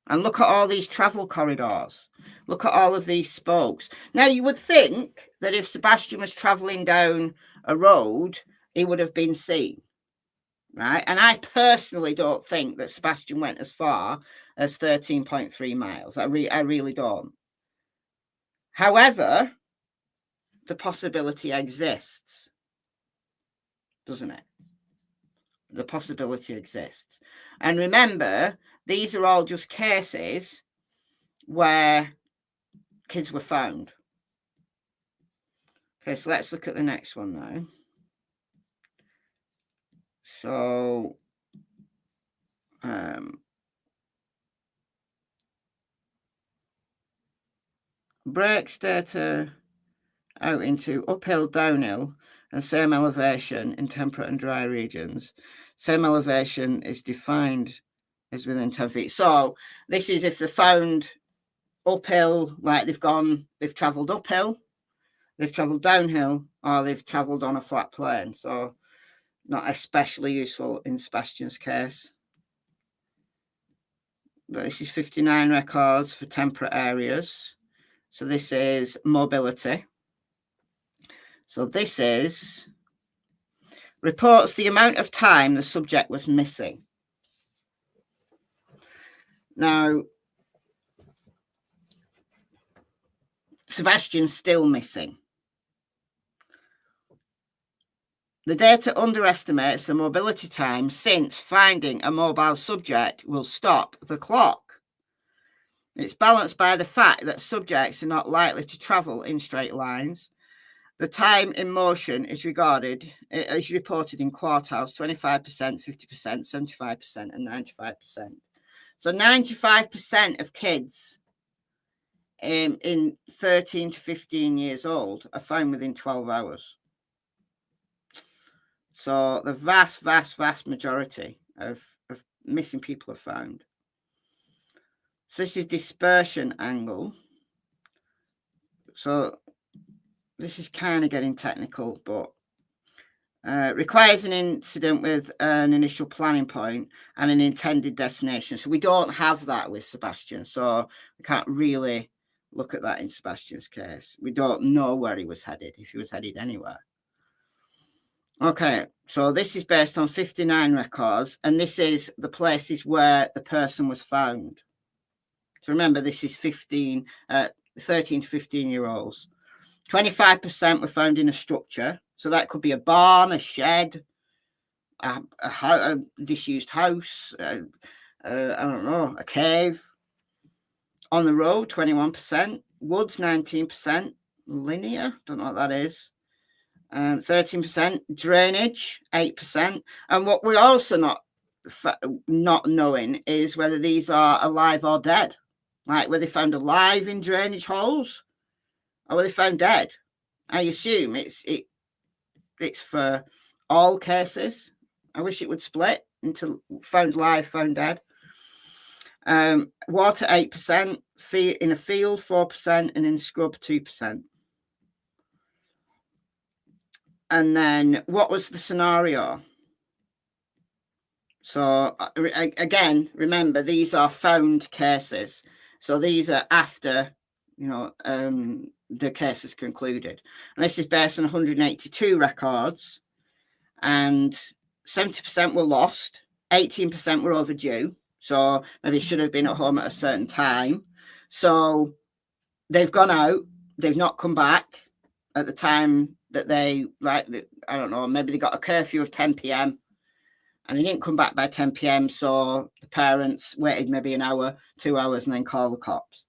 And look at all these travel corridors. Look at all of these spokes. Now, you would think that if Sebastian was traveling down a road, he would have been seen, right? And I personally don't think that Sebastian went as far as 13.3 miles. I really don't. However, the possibility exists, doesn't it? The possibility exists. And remember, these are all just cases where kids were found. Okay, so let's look at the next one now. So, breaks data out into uphill, downhill, and same elevation in temperate and dry regions. Same elevation is defined as within 10 feet. So this is if they're found uphill, like they've travelled uphill, they've travelled downhill, or they've travelled on a flat plane. So not especially useful in Sebastian's case. But this is 59 records for temperate areas. So this is mobility. So this is reports the amount of time the subject was missing. Now, Sebastian's still missing. The data underestimates the mobility time since finding a mobile subject will stop the clock. It's balanced by the fact that subjects are not likely to travel in straight lines. The time in motion is reported in quartiles: 25%, 50%, 75%, and 95%. So 95% of kids in 13 to 15 years old are found within 12 hours. So the vast, vast, vast majority of missing people are found. So this is dispersion angle. So this is kind of getting technical, but requires an incident with an initial planning point and an intended destination. So we don't have that with Sebastian. So we can't really look at that in Sebastian's case. We don't know where he was headed, if he was headed anywhere. Okay, so this is based on 59 records, and this is the places where the person was found. So remember, this is 13 to 15-year-olds. 25% were found in a structure. So that could be a barn, a shed, a disused house, I don't know, a cave. On the road, 21%. Woods, 19%. Linear, don't know what that is. 13%. Drainage, 8%. And what we're also not not knowing is whether these are alive or dead. Like, were they found alive in drainage holes, or were they found dead? I assume it's for all cases. I wish it would split into found live, found dead. Water 8%, in a field 4%, and in scrub 2%. And then what was the scenario? So again, remember, these are found cases. So these are after, the case is concluded. And this is based on 182 records, and 70% were lost, 18% were overdue. So maybe should have been at home at a certain time. So they've gone out, they've not come back at the time that they, I don't know, maybe they got a curfew of 10 p.m. and they didn't come back by 10 p.m. So the parents waited maybe an hour, 2 hours, and then called the cops.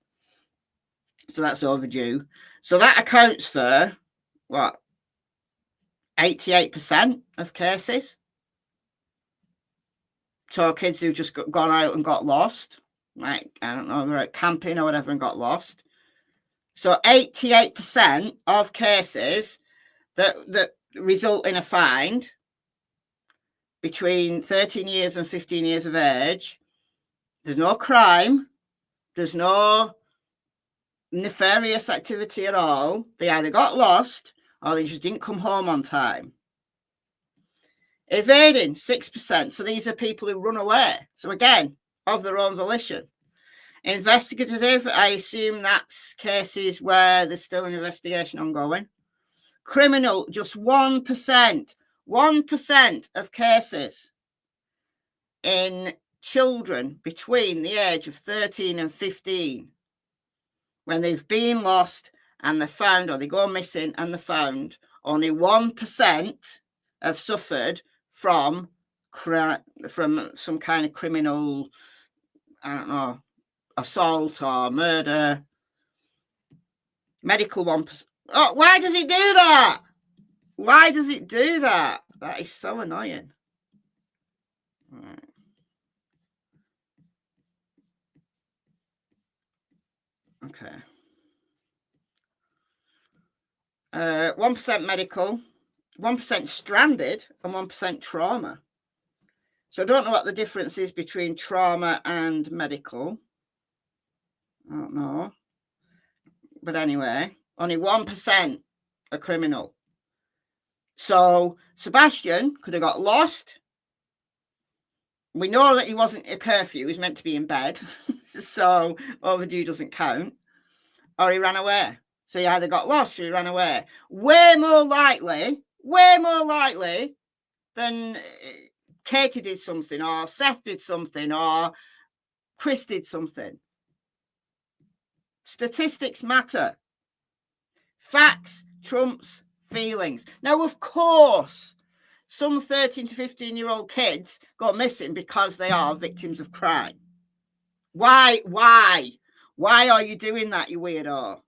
So that's overdue. So that accounts for, 88% of cases. So kids who've just gone out and got lost, like, I don't know, they're out camping or whatever and got lost. So 88% of cases that result in a fine between 13 years and 15 years of age, there's no crime, there's no nefarious activity at all. They either got lost or they just didn't come home on time. Evading, 6%. So these are people who run away. So again, of their own volition. Investigative, I assume that's cases where there's still an investigation ongoing. Criminal, just 1%. 1% of cases in children between the age of 13 and 15, when they've been lost and they're found, or they go missing and they're found, only 1% have suffered from some kind of criminal, I don't know, assault or murder. Medical 1%. Oh, why does it do that? Why does it do that? That is so annoying. Right. Okay. 1% medical, 1% stranded, and 1% trauma. So I don't know what the difference is between trauma and medical. I don't know. But anyway, only 1% are criminal. So Sebastian could have got lost. We know that he wasn't a curfew. He was meant to be in bed. So overdue doesn't count. Or he ran away. So he either got lost or he ran away. Way more likely than Katie did something, or Seth did something, or Chris did something. Statistics matter. Facts trumps feelings. Now, of course, some 13 to 15-year-old kids go missing because they are victims of crime. Why? Why are you doing that, you weirdo?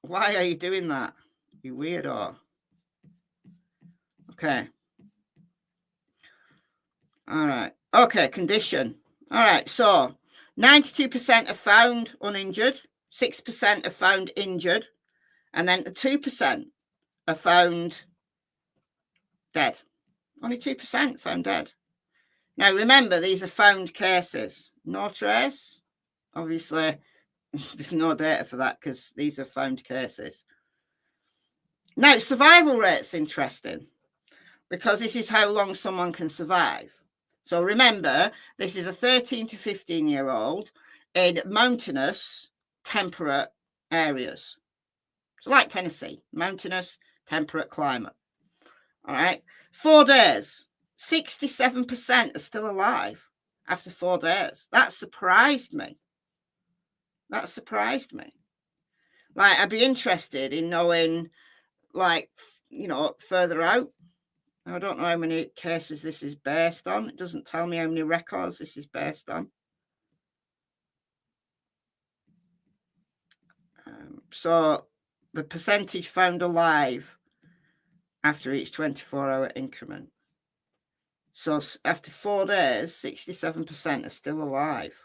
Why are you doing that, you weirdo? Okay. All right. Okay, condition. All right, so 92% are found uninjured, 6% are found injured, and then 2% are found dead. Only 2% found dead. Now, remember, these are found cases. No trace. Obviously, there's no data for that because these are found cases. Now, survival rate's interesting because this is how long someone can survive. So remember, this is a 13 to 15-year-old in mountainous, temperate areas. So like Tennessee, mountainous, temperate climate. All right. 4 days, 67% are still alive after 4 days. That surprised me. Like, I'd be interested in knowing, further out. I don't know how many cases this is based on. It doesn't tell me how many records this is based on. So the percentage found alive after each 24-hour increment. So after 4 days, 67% are still alive.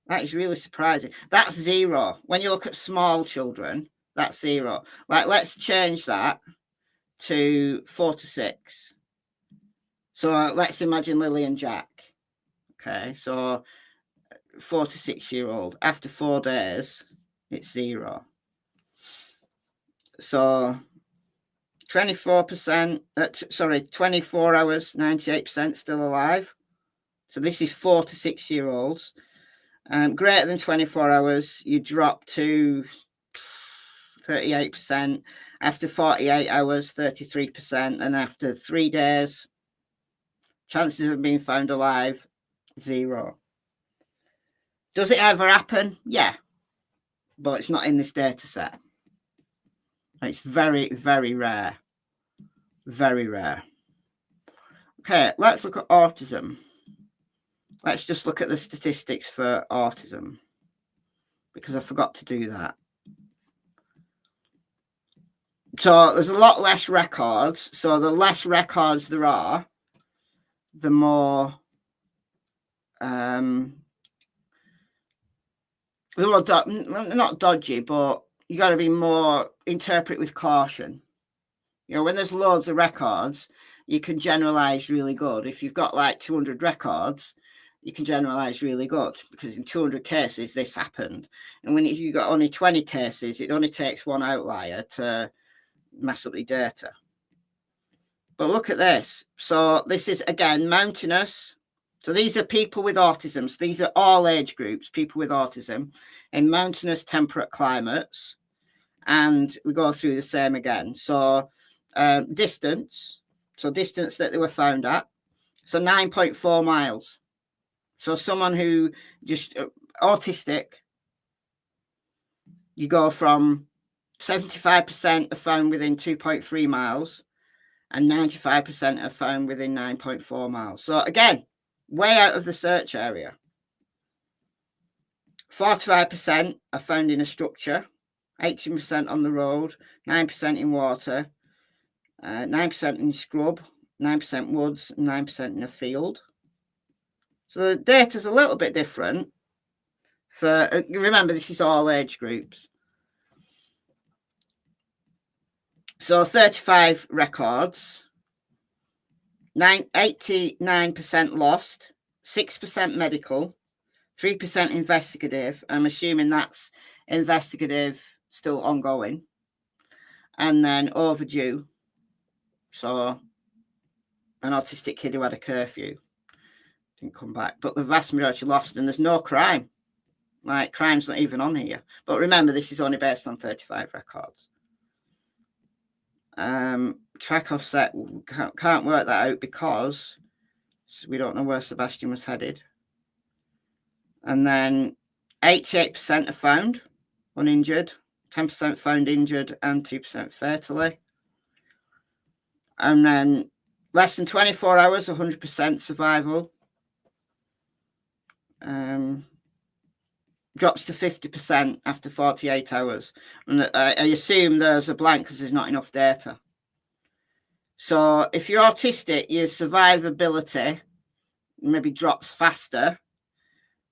That is really surprising. That's 0. When you look at small children, that's 0. Like, let's change that to 4 to 6. So let's imagine Lily and Jack. Okay, so 4 to 6 year old. After 4 days, it's 0. So 24%, 24 hours, 98% still alive. So this is 4 to 6 year olds. Greater than 24 hours, you drop to 38%. After 48 hours, 33%. And after 3 days, chances of being found alive, 0. Does it ever happen? Yeah. But it's not in this data set. It's very, very rare. Very rare. Okay, let's look at autism. Let's just look at the statistics for autism, because I forgot to do that. So there's a lot less records. So the less records there are, the more not dodgy, but you got to be more, interpret with caution. You know, when there's loads of records, you can generalize really good. If you've got like 200 records, you can generalize really good, because in 200 cases this happened. And when you've got only 20 cases, it only takes one outlier to mess up your data. But look at this. So this is, again, mountainous. So these are people with autism. So these are all age groups, people with autism in mountainous temperate climates. And we go through the same again. So distance. So distance that they were found at. So 9.4 miles. So someone who just autistic, you go from 75% are found within 2.3 miles and 95% are found within 9.4 miles. So again, way out of the search area. 45% are found in a structure, 18% on the road, 9% in water, 9% in scrub, 9% woods, and 9% in a field. So the data's a little bit different. For remember, this is all age groups. So 35 records, 89% lost, 6% medical, 3% investigative. I'm assuming that's investigative, still ongoing. And then overdue. So an autistic kid who had a curfew didn't come back. But the vast majority lost, and there's no crime. Like, crime's not even on here. But remember, this is only based on 35 records. Track offset, can't work that out because we don't know where Sebastian was headed. And then 88% are found uninjured, 10% found injured, and 2% fatally. And then less than 24 hours, 100% survival. Drops to 50% after 48 hours. And I assume there's a blank because there's not enough data. So if you're autistic, your survivability maybe drops faster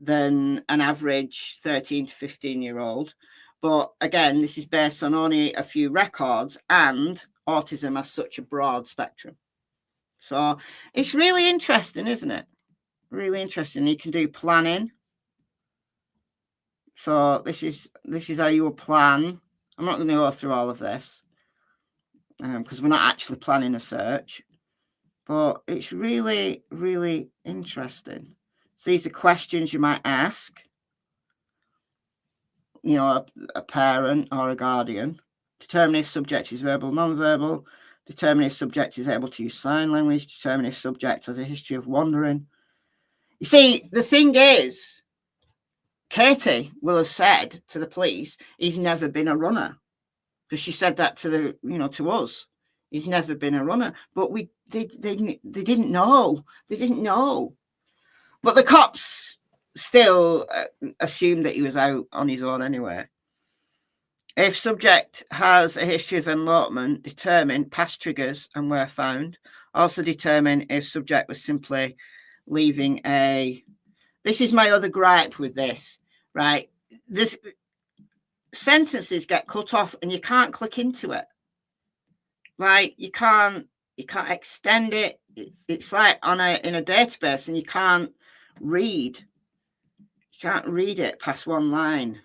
than an average 13 to 15-year-old. But again, this is based on only a few records, and autism has such a broad spectrum. So it's really interesting, isn't it? Really interesting. You can do planning. So this is how you will plan. I'm not going to go through all of this because we're not actually planning a search, but it's really, really interesting. So these are questions you might ask, you know, a parent or a guardian. Determine if subject is verbal, non-verbal. Determine if subject is able to use sign language. Determine if subject has a history of wandering. You see, the thing is, Katie will have said to the police, he's never been a runner. Because she said that to to us. He's never been a runner. But they didn't know. They didn't know. But the cops still assumed that he was out on his own anyway. If subject has a history of elopement, determine past triggers and where found. Also determine if subject was simply leaving a... This is my other gripe with this, right? This sentences get cut off and you can't click into it. Like you can't extend it. It's like in a database and you can't read. You can't read it past one line.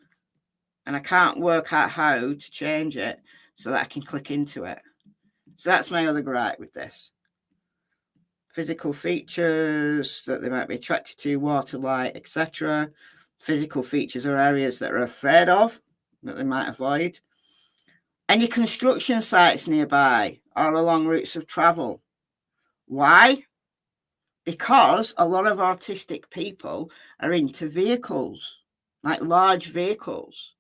And I can't work out how to change it so that I can click into it. So that's my other gripe with this. Physical features that they might be attracted to, water, light, etc. Physical features are areas that are afraid of, that they might avoid. Any construction sites nearby or along routes of travel. Why? Because a lot of autistic people are into vehicles, like large vehicles.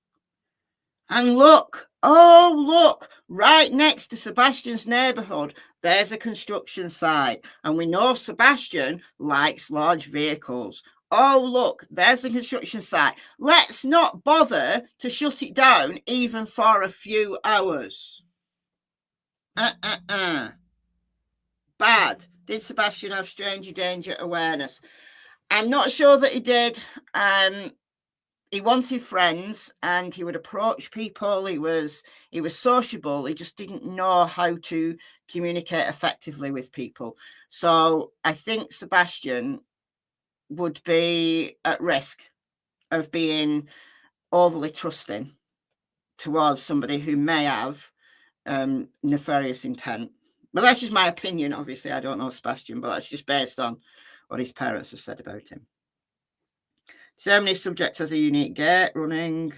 And look, oh, look, right next to Sebastian's neighbourhood, there's a construction site. And we know Sebastian likes large vehicles. Oh, look, there's the construction site. Let's not bother to shut it down even for a few hours. Bad. Did Sebastian have stranger danger awareness? I'm not sure that he did. He wanted friends and he would approach people. He was sociable. He just didn't know how to communicate effectively with people. So I think Sebastian would be at risk of being overly trusting towards somebody who may have nefarious intent. But that's just my opinion. Obviously, I don't know Sebastian, but that's just based on what his parents have said about him. Determine if subject has a unique gait, running.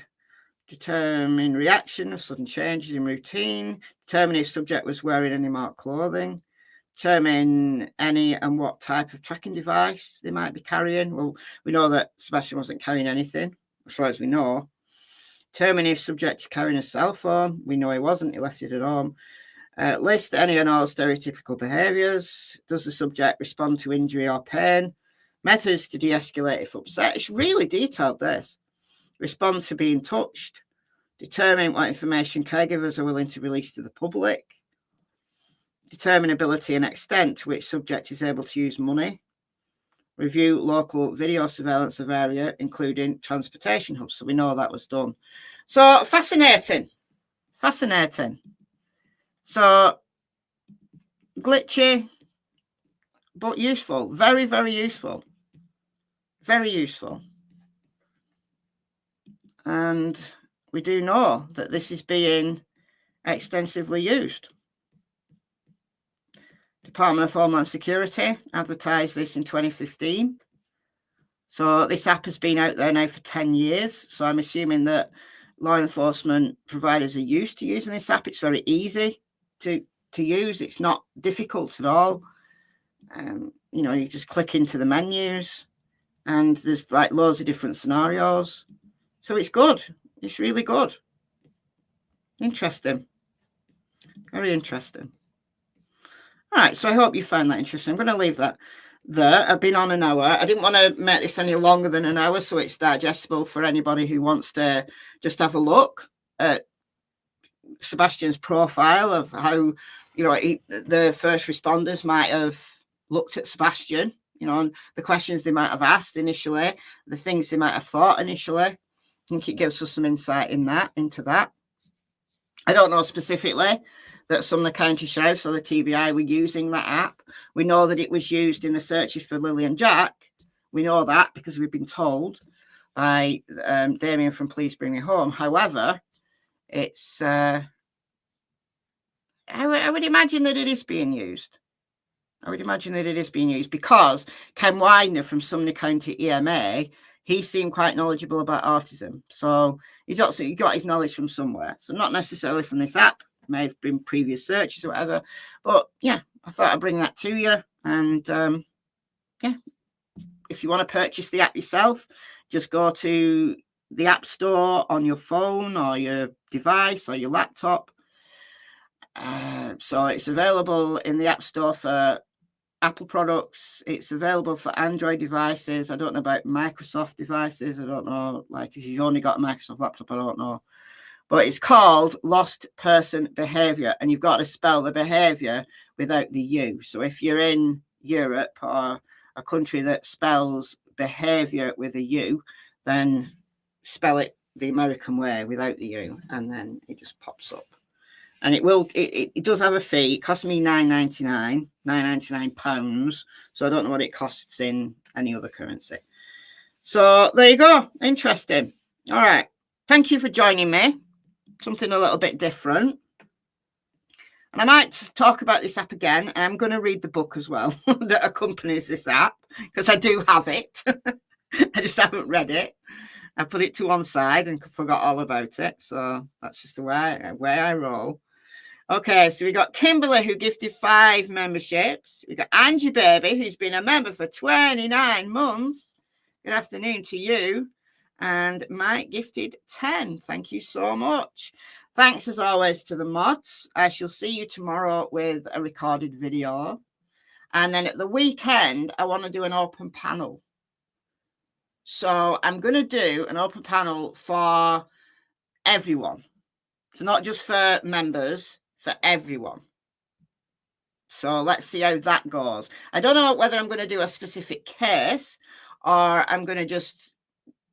Determine reaction of sudden changes in routine. Determine if subject was wearing any marked clothing. Determine any and what type of tracking device they might be carrying. Well, we know that Sebastian wasn't carrying anything, as far as we know. Determine if subject is carrying a cell phone. We know he wasn't. He left it at home. List any and all stereotypical behaviours. Does the subject respond to injury or pain? Methods to de-escalate if upset. It's really detailed, this. Respond to being touched. Determine what information caregivers are willing to release to the public. Determine ability and extent to which subject is able to use money. Review local video surveillance of area, including transportation hubs. So we know that was done. So fascinating. Fascinating. So glitchy, but useful. Very, very useful. Very useful. And we do know that this is being extensively used. Department of Homeland Security advertised this in 2015. So this app has been out there now for 10 years. So I'm assuming that law enforcement providers are used to using this app. It's very easy to use. It's not difficult at all. You know, you just click into the menus and there's like loads of different scenarios. So it's good. It's really good. Interesting. Very interesting. All right, so I hope you find that interesting. I'm going to leave that there. I've been on an hour. I didn't want to make this any longer than an hour, so it's digestible for anybody who wants to just have a look at Sebastian's profile of how, you know, the first responders might have looked at Sebastian, you know, and the questions they might have asked initially, the things they might have thought initially. I think it gives us some insight into that. I don't know specifically that some of the county sheriffs or the TBI were using that app. We know that it was used in the searches for Lily and Jack. We know that because we've been told by Damien from Please Bring Me Home. However, it's I would imagine that it is being used. I would imagine that it is being used because Ken Widener from Sumner County EMA, he seemed quite knowledgeable about autism. So he's also got his knowledge from somewhere. So not necessarily from this app, may have been previous searches or whatever. But yeah, I thought I'd bring that to you. And yeah, if you want to purchase the app yourself, just go to the App Store on your phone or your device or your laptop. So it's available in the App Store for Apple products. It's available for Android devices. I don't know about Microsoft devices. I don't know, like if you've only got a Microsoft laptop, I don't know. but it's called lost person behavior, and you've got to spell the behavior without the U. So if you're in Europe or a country that spells behavior with a U, then spell it the American way without the U, and then it just pops up. And it does have a fee. It cost me £9.99. So I don't know what it costs in any other currency. So there you go. Interesting. All right. Thank you for joining me. Something a little bit different. And I might talk about this app again. I'm going to read the book as well that accompanies this app, because I do have it. I just haven't read it. I put it to one side and forgot all about it. So that's just the way I roll. Okay, so we got Kimberly, who gifted 5 memberships. We got Angie Baby, who's been a member for 29 months. Good afternoon to you. And Mike gifted 10. Thank you so much. Thanks, as always, to the mods. I shall see you tomorrow with a recorded video. And then at the weekend, I want to do an open panel. So I'm going to do an open panel for everyone. So not just for members, for everyone. So let's see how that goes. I don't know whether I'm going to do a specific case or I'm going to just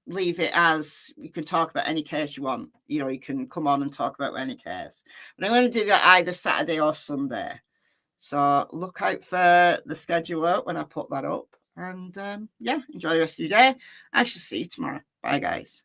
leave it as you can talk about any case you want. You know, you can come on and talk about any case. But I'm going to do that either Saturday or Sunday. So look out for the schedule when I put that up. And yeah, enjoy the rest of your day. I shall see you tomorrow. Bye, guys.